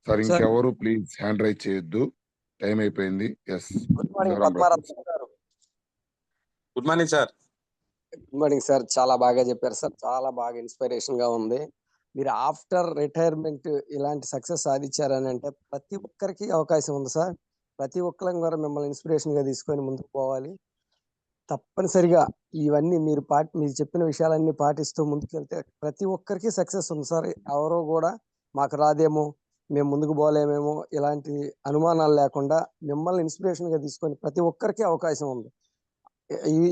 Sir sir ఇంకెవరు ప్లీజ్ హ్యాండ్ రైజ్ చేయొద్దు, టైం అయిపోయింది. Yes, good morning Sivaram Prasad. Padmaratnam గారు. Good morning sir. Good morning sir. చాలా బాగా చెప్పారు సార్. చాలా బాగా ఇన్స్పిరేషన్ గా ఉంది. మీరు ఆఫ్టర్ రిటైర్మెంట్ ఇలాంటి సక్సెస్ సాధించారని అంటే ప్రతి ఒక్కరికి అవకాశం ఉంది సార్. ప్రతి ఒక్కరం కూడా మిమ్మల్ని ఇన్స్పిరేషన్ గా తీసుకొని ముందుకు పోవాలి. తప్పనిసరిగా ఇవన్నీ మీరు చెప్పిన విషయాలన్నీ పాటిస్తూ ముందుకెళ్తే ప్రతి ఒక్కరికి సక్సెస్ ఉంది సార్. ఎవరో కూడా మాకు రాదేమో, మేము ముందుకు పోలేమేమో ఇలాంటి అనుమానాలు లేకుండా మిమ్మల్ని ఇన్స్పిరేషన్ గా తీసుకొని ప్రతి ఒక్కరికి అవకాశం ఉంది.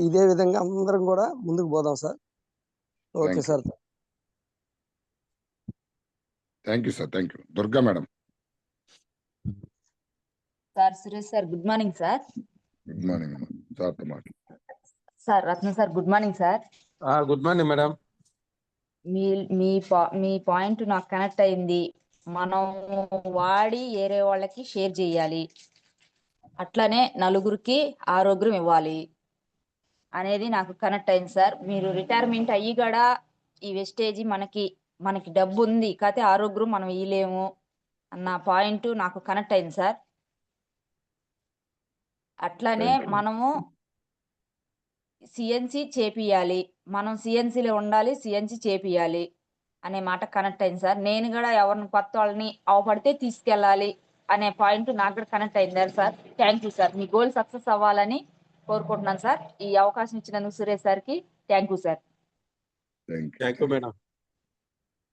ఇదే విధంగా అందరం కూడా ముందుకు పోదాం sir. Okay sir. Thank you sir. Thank you. Durga madam. Sir Suresh sir, good morning sir. Good morning sir. Sir Ratna sir, good morning sir. Good morning madam. Me point నాకు కనెక్ట్ అయింది. మనం వాడి వేరే వాళ్ళకి షేర్ చేయాలి, అట్లనే నలుగురికి ఆరోగ్యం ఇవ్వాలి అనేది నాకు కనెక్ట్ అయింది సార్. మీరు రిటైర్మెంట్ అయ్యి కూడా ఈ వెస్టేజ్ మనకి డబ్బు ఉంది కాకపోతే ఆరోగ్యం మనం ఇయ్యలేము అన్న పాయింట్ నాకు కనెక్ట్ అయింది సార్. అట్లనే మనము సిఎన్సి చేపియాలి, మనం సిఎన్సిలో ఉండాలి, సిఎన్సి చేపియాలి అనే మాట కనెక్ట్ అయింది సార్. నేను కూడా ఎవరిని కొత్త వాళ్ళని అవపడితే తీసుకెళ్ళాలి అనే పాయింట్ నాకు కూడా కనెక్ట్ అయింది sir. Thank you sir. Me goal success అవ్వాలని కోరుకుంటున్నాను సార్. ఈ అవకాశం ఇచ్చినందుకు సురేష్ సార్కి thank you sir. Thank you madam.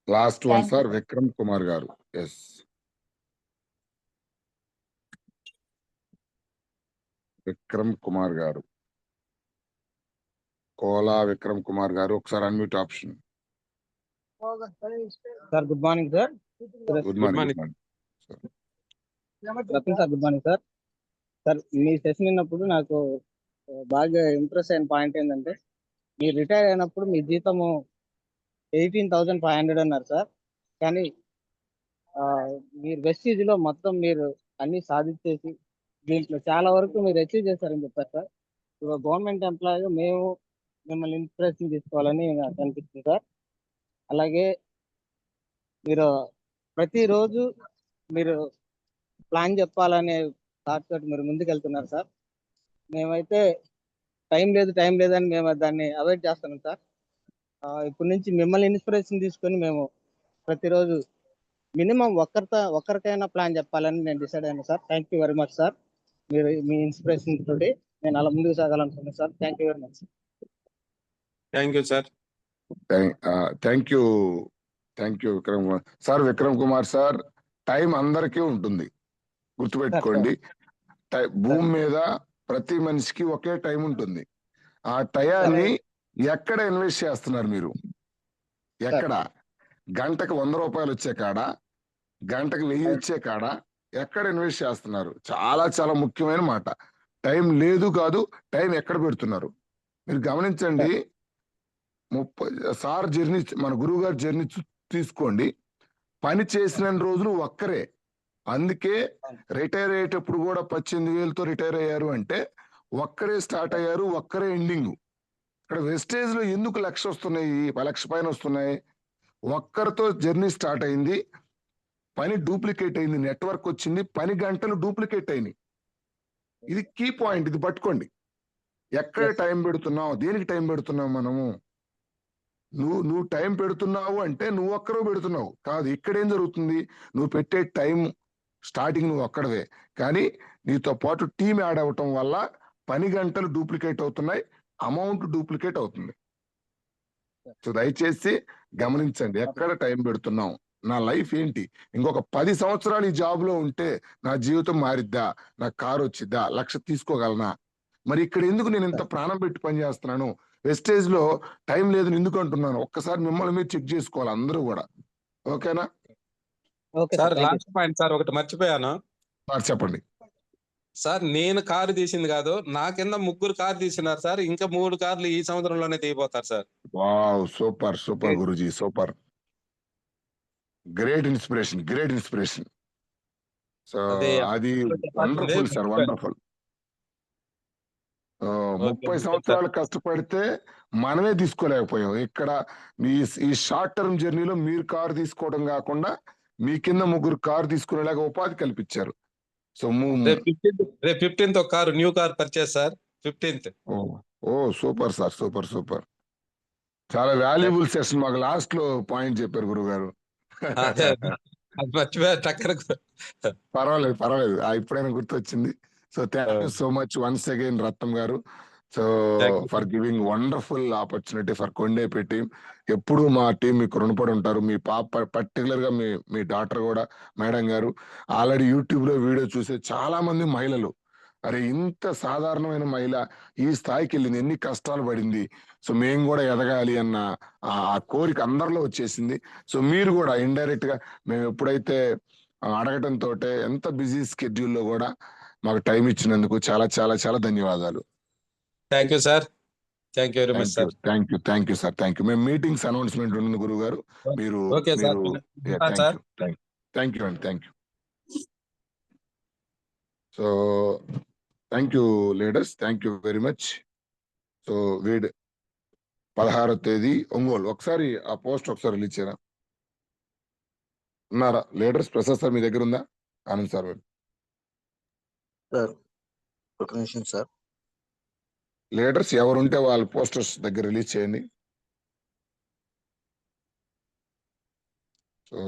Last one sir, Vikram Kumar గారు. ఎస్, విక్రమ్ కుమార్ గారు. కోలా విక్రమ్ కుమార్ గారు, ఒకసారి unmute option. Sir good morning sir. Good morning. Ratna sir good morning sir. Sir మీ సెషన్ విన్నప్పుడు నాకు బాగా ఇంప్రెస్ అయిన పాయింట్ ఏంటంటే, మీరు రిటైర్ అయినప్పుడు మీ జీతము 18,500 అన్నారు సార్. కానీ మీరు వెస్టీజ్లో మొత్తం మీరు అన్ని సాధించేసి దీంట్లో చాలా వరకు మీరు అచీవ్ చేశారని చెప్పారు సార్. గవర్నమెంట్ ఎంప్లాయీగా మేము మిమ్మల్ని ఇన్స్పిరేషన్ తీసుకోవాలని నాకు అనిపిస్తుంది సార్. అలాగే మీరు ప్రతిరోజు మీరు ప్లాన్ చెప్పాలనే థాట్ తోటి మీరు ముందుకెళ్తున్నారు సార్. మేమైతే టైం లేదని మేము దాన్ని అవాయిడ్ చేస్తున్నాం సార్. ఇప్పటి నుంచి మిమ్మల్ని ఇన్స్పిరేషన్ తీసుకొని మేము ప్రతిరోజు మినిమం ఒక్కరికైనా ప్లాన్ చెప్పాలని నేను డిసైడ్ అయ్యాను సార్. Thank you very much sir. మీరు మీ ఇన్స్పిరేషన్ తోటి నేను అలా ముందుకు సాగాలనుకున్నాను sir. Thank you very much. Thank you sir. Thank you Vikram Kumar sir. Vikram Kumar sir, time అందరికీ ఉంటుంది, గుర్తుపెట్టుకోండి. భూమి మీద ప్రతి మనిషికి ఒకే టైం ఉంటుంది. ఆ టయాన్ని ఎక్కడ ఇన్వెస్ట్ చేస్తున్నారు మీరు? ఎక్కడ? గంటకు 100 రూపాయలు వచ్చే కాడ, గంటకు 1000 ఇచ్చే కాడ ఎక్కడ ఇన్వెస్ట్ చేస్తున్నారు? చాలా చాలా ముఖ్యమైన మాట. టైం లేదు కాదు, టైం ఎక్కడ పెడుతున్నారు మీరు గమనించండి. 30 సార్ జర్నీ, మన గురువు గారి జర్నీ తీసుకోండి. పని చేసిన రోజులు ఒక్కరే. అందుకే రిటైర్ అయ్యేటప్పుడు కూడా 18,000తో రిటైర్ అయ్యారు అంటే ఒక్కరే స్టార్ట్ అయ్యారు, ఒక్కరే ఎండింగ్. ఇక్కడ వెస్టేజ్ లో ఎందుకు 1,00,000 వస్తున్నాయి, 1,00,000 పైన వస్తున్నాయి? ఒక్కరితో జర్నీ స్టార్ట్ అయింది, పని డూప్లికేట్ అయింది, నెట్వర్క్ వచ్చింది, పని గంటలు డూప్లికేట్ అయినాయి. ఇది కీ పాయింట్, ఇది పట్టుకోండి. ఎక్కడ టైం పెడుతున్నావు, దేనికి టైం పెడుతున్నావు మనము? నువ్వు టైం పెడుతున్నావు అంటే నువ్వు ఒక్కరో పెడుతున్నావు కాదు. ఇక్కడ ఏం జరుగుతుంది, నువ్వు పెట్టే టైం స్టార్టింగ్ నువ్వు ఒక్కడవే, కానీ నీతో పాటు టీం యాడ్ అవ్వటం వల్ల పని గంటలు డూప్లికేట్ అవుతున్నాయి, అమౌంట్ డూప్లికేట్ అవుతుంది. సో దయచేసి గమనించండి, ఎక్కడ టైం పెడుతున్నాం, నా లైఫ్ ఏంటి, ఇంకొక 10 సంవత్సరాలు ఈ జాబ్ లో ఉంటే నా జీవితం మారిద్దా, నాకు కారు వచ్చిద్దా, 1,00,000 తీసుకోగలనా? మరి ఇక్కడ ఎందుకు నేను ఇంత ప్రాణం పెట్టి పని చేస్తున్నాను? వెస్టేజ్ లో టైం లేదని ఎందుకు అంటున్నాను? ఒక్కసారి మిమ్మల్ని మీరు చెక్ చేసుకోవాలి అందరూ కూడా. ఓకేనా సార్? లాస్ట్ పాయింట్ సార్, ఒకటి మర్చిపోయాను సార్, చెప్పండి సార్. నేను కారు తీసింది కాదు, నా కింద 3 కారు తీసినారు సార్. ఇంకా 3 కార్లు ఈ సంవత్సరంలోనే తీయబోతారు సార్. వావ్, సూపర్ సూపర్ గురుజీ, సూపర్, గ్రేట్ ఇన్స్పిరేషన్. సో అది వండర్ఫుల్ సార్, వండర్ఫుల్. 30 సంవత్సరాలు కష్టపడితే మనమే తీసుకోలేకపోయాం. ఇక్కడ ఈ షార్ట్ టర్మ్ జర్నీలో మీరు కారు తీసుకోవడం కాకుండా మీ కింద 3 కారు తీసుకునేలాగా ఉపాధి కల్పించారు. సో రేపు 15th ఒక car, new car purchase sir, 15th. Oh super sir, super. చాలా వాల్యుబుల్ సెషన్. మాకు లాస్ట్ లో పాయింట్ చెప్పారు గురువు గారు. పర్వాలేదు, ఇప్పుడైనా గుర్తొచ్చింది. So thank you so much once again Ratnam గారు. So for giving wonderful opportunity for Kondepi team. ఎప్పుడు మా టీం మీకు రుణపడి ఉంటారు. మీ పాప పర్టికులర్ గా మీ డాటర్ కూడా, మేడం గారు ఆల్రెడీ యూట్యూబ్ లో వీడియో చూసే చాలా మంది మహిళలు, అరే ఇంత సాధారణమైన మహిళ ఈ స్థాయికి వెళ్ళింది, ఎన్ని కష్టాలు పడింది, సో మేము కూడా ఎదగాలి అన్న ఆ కోరిక అందరిలో వచ్చేసింది. సో మీరు కూడా ఇండైరెక్ట్ గా మేము ఎప్పుడైతే అడగటంతో ఎంత బిజీ స్కెడ్యూల్లో కూడా మాకు టైం ఇచ్చినందుకు చాలా చాలా చాలా ధన్యవాదాలు. Thank you sir, thank you very much sir. Thank you sir, thank you. మేము మీటింగ్స్ అనౌన్స్మెంట్ ఉంటుంది గురువు గారు, మీరు థ్యాంక్ యూ అండి, thank you. So thank you leaders, thank you very much. So 16వ తేదీ ఒంగోలు. ఒకసారి ఆ పోస్ట్ ఒకసారి రిలీజ్ చేయరా? ఉన్నారా లీడర్స్? ప్రసాద్ సార్ మీ దగ్గర ఉందా? ఆనంద్ సార్ సార్ ఒక నిమిషం సార్. లీడర్స్ ఎవరుంటే వాళ్ళ పోస్టర్స్ దగ్గర రిలీజ్ చేయండి. సో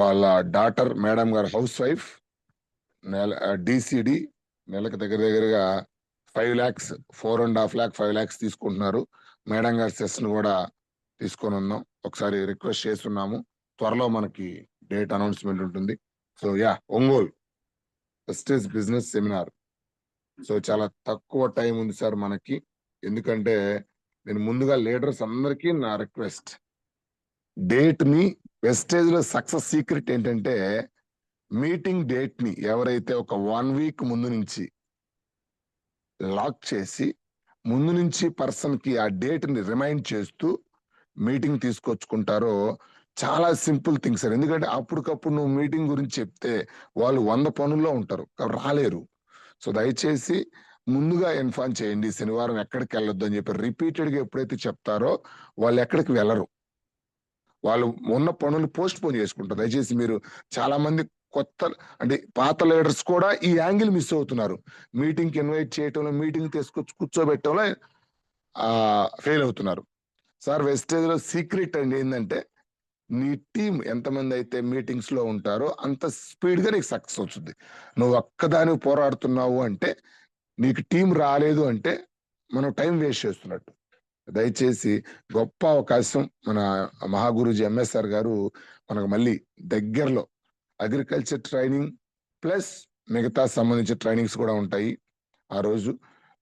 వాళ్ళ డాటర్ మేడం గారు హౌస్ వైఫ్, డిసిడి నెలకు దగ్గరగా 5 lakhs, 4.5 lakh 5 lakhs తీసుకుంటున్నారు. మేడం గారి సెషన్ కూడా తీసుకొని ఉన్నాం, ఒకసారి రిక్వెస్ట్ చేస్తున్నాము. త్వరలో మనకి డేట్ అనౌన్స్మెంట్ ఉంటుంది. So Ongole Vestige business seminar. So చాలా తక్కువ టైం ఉంది సార్ మనకి, ఎందుకంటే నేను ముందుగా లీడర్స్ అందరికీ నా రిక్వెస్ట్, డేట్ ని వెస్టేజ్ లో సక్సెస్ సీక్రెట్ ఏంటంటే మీటింగ్ డేట్ ని ఎవరైతే ఒక 1 week ముందు నుంచి లాక్ చేసి ముందు నుంచి పర్సన్ కి ఆ డేట్ ని రిమైండ్ చేస్తూ మీటింగ్ తీసుకొచ్చుకుంటారో చాలా సింపుల్ థింగ్స్ సార్. ఎందుకంటే అప్పటికప్పుడు నువ్వు మీటింగ్ గురించి చెప్తే వాళ్ళు 100 పనుల్లో ఉంటారు, రాలేరు. సో దయచేసి ముందుగా ఇన్ఫార్మ్ చేయండి, శనివారం ఎక్కడికి వెళ్ళొద్దు అని చెప్పి రిపీటెడ్ గా ఎప్పుడైతే చెప్తారో వాళ్ళు ఎక్కడికి వెళ్ళరు, వాళ్ళు ఉన్న పనులు పోస్ట్ పోన్ చేసుకుంటారు. దయచేసి మీరు చాలా మంది కొత్త అంటే పాత లీడర్స్ కూడా ఈ యాంగిల్ మిస్ అవుతున్నారు. మీటింగ్ కి ఇన్వైట్ చేయటంలో, మీటింగ్ తీసుకొచ్చి కూర్చోబెట్టడంలో ఫెయిల్ అవుతున్నారు. సార్ వెస్టేజ్ లో సీక్రెట్ అండి ఏంటంటే నీ టీం ఎంతమంది అయితే మీటింగ్స్ లో ఉంటారో అంత స్పీడ్ గా నీకు సక్సెస్ అవుతుంది. నువ్వు ఒక్కదాని పోరాడుతున్నావు అంటే నీకు టీం రాలేదు అంటే మనం టైం వేస్ట్ చేస్తున్నట్టు. దయచేసి గొప్ప అవకాశం మన మహాగురుజీ ఎంఎస్ఆర్ గారు మనకు మళ్ళీ దగ్గరలో అగ్రికల్చర్ ట్రైనింగ్ ప్లస్ మిగతా సంబంధించిన ట్రైనింగ్స్ కూడా ఉంటాయి. ఆ రోజు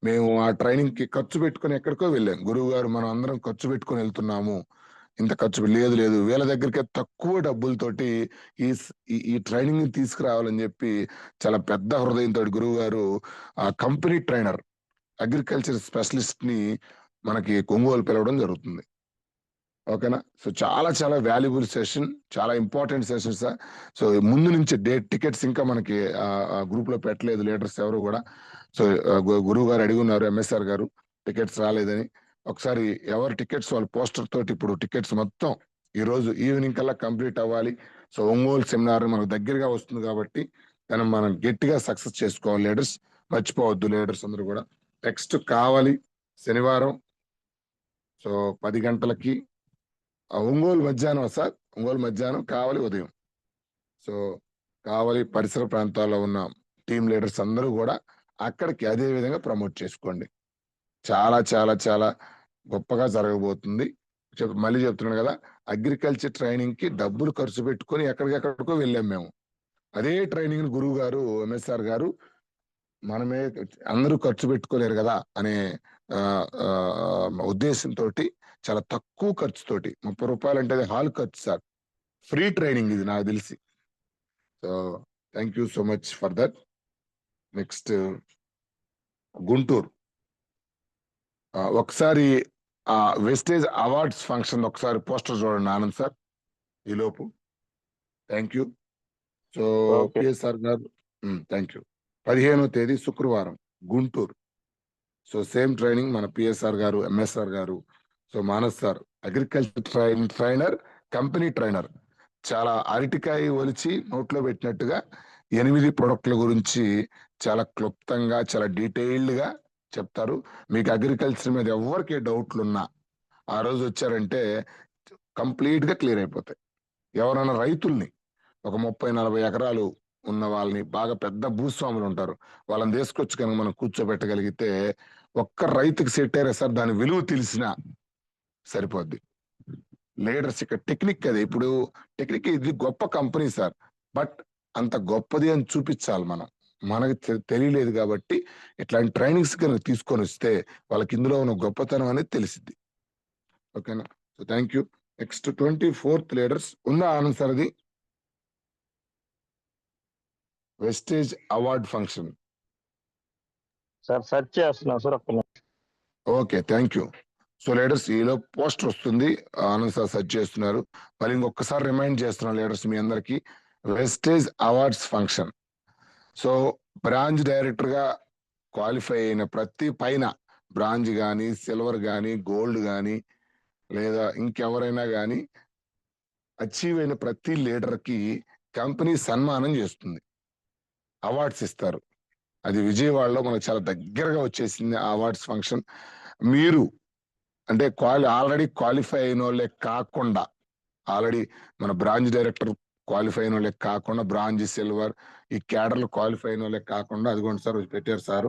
మేము ఆ ట్రైనింగ్ కి ఖర్చు పెట్టుకుని ఎక్కడికో వెళ్ళాం. గురువు గారు మనం అందరం ఖర్చు పెట్టుకుని వెళ్తున్నాము, ఇంత ఖర్చు లేదు వీళ్ళ దగ్గరికి తక్కువ డబ్బులతోటి ఈ ట్రైనింగ్ తీసుకురావాలని చెప్పి చాలా పెద్ద హృదయంతో గురువు గారు ఆ కంపెనీ ట్రైనర్ అగ్రికల్చర్ స్పెషలిస్ట్ ని మనకి ఒంగోలు పిలవడం జరుగుతుంది. ఓకేనా? సో చాలా చాలా వాల్యుబుల్ సెషన్, చాలా ఇంపార్టెంట్ సెషన్ సార్. సో ముందు నుంచి టికెట్స్ ఇంకా మనకి గ్రూప్ లో పెట్టలేదు లీడర్స్ ఎవరు కూడా. సో గురువు గారు అడిగి ఉన్నారు ఎంఎస్ఆర్ గారు టికెట్స్ రాలేదని. ఒకసారి ఎవరి టికెట్స్ వాళ్ళ పోస్టర్ తోటి ఇప్పుడు టికెట్స్ మొత్తం ఈ రోజు ఈవినింగ్ కల్లా కంప్లీట్ అవ్వాలి. సో ఒంగోలు సెమినార్ మనకు దగ్గరగా వస్తుంది కాబట్టి దాన్ని మనం గట్టిగా సక్సెస్ చేసుకోవాలి. లీడర్స్ మర్చిపోవద్దు, లీడర్స్ అందరూ కూడా. నెక్స్ట్ కావాలి శనివారం సో 10 గంటలకి ఒంగోలు మధ్యాహ్నం సార్, ఒంగోలు మధ్యాహ్నం, కావలి ఉదయం. సో కావలి పరిసర ప్రాంతాల్లో ఉన్న టీమ్ లీడర్స్ అందరూ కూడా అక్కడికి అదే విధంగా ప్రమోట్ చేసుకోండి. చాలా చాలా చాలా గొప్పగా జరగబోతుంది. మళ్ళీ చెప్తున్నాను కదా, అగ్రికల్చర్ ట్రైనింగ్ కి డబ్బులు ఖర్చు పెట్టుకొని ఎక్కడికెక్కడికో వెళ్ళాం మేము. అదే ట్రైనింగ్ గురువు గారు ఎంఎస్ఆర్ గారు మనమే అందరూ ఖర్చు పెట్టుకోలేరు కదా అనే ఉద్దేశంతో చాలా తక్కువ ఖర్చుతోటి 30 రూపాయలు అంటే అది హాల్ ఖర్చు సార్, ఫ్రీ ట్రైనింగ్ ఇది నాకు తెలిసి. So thank you so much for that. Next Guntur ఒకసారి వెస్టేజ్ అవార్డ్స్ ఫంక్షన్ ఒకసారి పోస్టర్ చూడండి ఆనంద్ సార్ ఈలోపు. Thank you. సో పిఎస్ఆర్ గారు థ్యాంక్ యూ. 15వ తేదీ శుక్రవారం గుంటూరు. సో సేమ్ ట్రైనింగ్ మన పిఎస్ఆర్ గారు ఎంఎస్ఆర్ గారు, so Manas sir agriculture trainer company trainer చాలా అరటికాయ ఒలిచి నోట్లో పెట్టినట్టుగా 8 ప్రొడక్ట్ల గురించి చాలా క్లుప్తంగా చాలా డీటెయిల్డ్ గా చెప్తారు. మీకు అగ్రికల్చర్ మీద ఎవరికి డౌట్లు ఉన్నా ఆ రోజు వచ్చారంటే కంప్లీట్ గా క్లియర్ అయిపోతాయి. ఎవరైనా రైతుల్ని ఒక 30-40 ఎకరాలు ఉన్న వాళ్ళని బాగా పెద్ద భూస్వాములు ఉంటారు, వాళ్ళని తీసుకొచ్చి కనుక మనం కూర్చోబెట్టగలిగితే ఒక్క రైతుకి సెట్ అయ్యారా సార్, దాని విలువ తెలిసినా సరిపోద్ది. లీడర్స్ ఇక్కడ టెక్నిక్ అది. ఇప్పుడు టెక్నిక్ ఇది గొప్ప కంపెనీ సార్, బట్ అంత గొప్పది అని చూపించాలి మనం. మనకు తెలియలేదు కాబట్టి ఇట్లాంటి ట్రైనింగ్స్ కనుక తీసుకొని వస్తే వాళ్ళకి ఇందులో ఉన్న గొప్పతనం అనేది తెలిసిద్ది. ఓకేనా? So thank you. Next 24th leaders ఉందా ఆనంద్ సార్? అది wastage award function sir search చేస్తున్నాం సార్. Okay thank you. So leaders ఈలో పోస్టర్ వస్తుంది, ఆనంద్ సార్ సెర్చ్ చేస్తున్నారు. మళ్ళీ ఇంకొకసారి రిమైండ్ చేస్తున్నాను లీడర్స్ మీ అందరికి, Vestige awards function. So branch director గా క్వాలిఫై అయిన ప్రతి పైన బ్రాంజ్ కానీ సిల్వర్ కానీ గోల్డ్ కానీ లేదా ఇంకెవరైనా కానీ అచీవ్ అయిన ప్రతి లీడర్ కి కంపెనీ సన్మానం చేస్తుంది, అవార్డ్స్ ఇస్తారు. అది విజయవాడలో మనకు చాలా దగ్గరగా వచ్చేసింది అవార్డ్స్ ఫంక్షన్. మీరు అంటే ఆల్రెడీ క్వాలిఫై అయిన వాళ్ళే కాకుండా, ఆల్రెడీ మన బ్రాంచ్ డైరెక్టర్ క్వాలిఫై అయిన వాళ్ళే కాకుండా, బ్రాంచ్ సిల్వర్ ఈ క్యాడర్లు క్వాలిఫై అయిన వాళ్ళే కాకుండా, అదిగోండి సార్ పెట్టారు సార్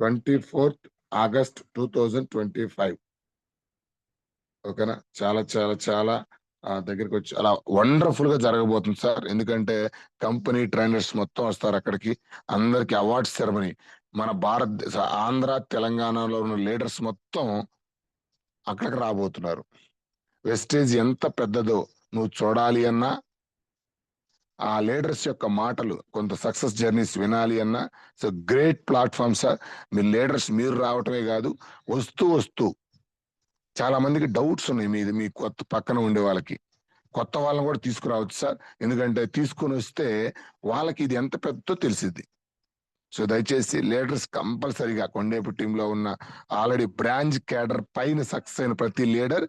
24th ఆగస్ట్ 2025. ఓకేనా? చాలా చాలా చాలా దగ్గరికి వచ్చి అలా వండర్ఫుల్ గా జరగబోతుంది సార్. ఎందుకంటే కంపెనీ ట్రైనర్స్ మొత్తం వస్తారు అక్కడికి, అందరికి అవార్డ్స్ సెరమనీ. మన భారతదేశ ఆంధ్ర తెలంగాణలో ఉన్న లీడర్స్ మొత్తం అక్కడికి రాబోతున్నారు. వెస్టేజ్ ఎంత పెద్దదో నువ్వు చూడాలి అన్నా, ఆ లీడర్స్ యొక్క మాటలు కొంత సక్సెస్ జర్నీస్ వినాలి అన్నా, సో గ్రేట్ ప్లాట్ఫామ్ సార్. మీ లీడర్స్ మీరు రావటమే కాదు, వస్తూ చాలా మందికి డౌట్స్ ఉన్నాయి మీది, మీ కొత్త పక్కన ఉండే వాళ్ళకి, కొత్త వాళ్ళని కూడా తీసుకురావచ్చు సార్. ఎందుకంటే తీసుకుని వస్తే వాళ్ళకి ఇది ఎంత పెద్దో తెలిసిద్ది. సో దయచేసి లీడర్స్ కంపల్సరీగా కొండేపు టీంలో ఉన్న ఆల్రెడీ బ్రాంచ్ క్యాడర్ పైన సక్సెస్ అయిన ప్రతి లీడర్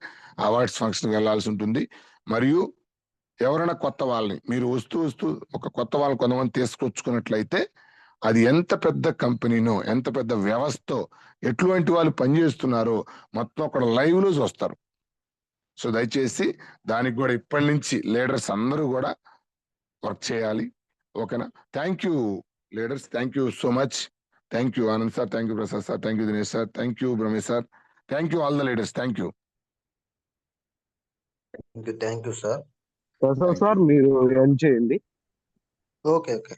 అవార్డ్స్ ఫంక్షన్ వెళ్లాల్సి ఉంటుంది. మరియు ఎవరైనా కొత్త వాళ్ళని మీరు వస్తూ ఒక కొత్త వాళ్ళని కొంతమంది తీసుకొచ్చుకున్నట్లయితే అది ఎంత పెద్ద కంపెనీనో, ఎంత పెద్ద వ్యవస్థో, ఎటువంటి వాళ్ళు పనిచేస్తున్నారో మొత్తం అక్కడ లైవ్ లో చూస్తారు. సో దయచేసి దానికి కూడా ఇప్పటి నుంచి లీడర్స్ అందరూ కూడా వర్క్ చేయాలి. ఓకేనా? Thank you leaders, thank you so much. Thank you Anand sir, thank you Prasad sir, thank you Dinesh sir, thank you Brahmesh sir, thank you all the leaders, thank you. Thank you sir. Prasad sir మీరు end చేయండి. Okay. Okay.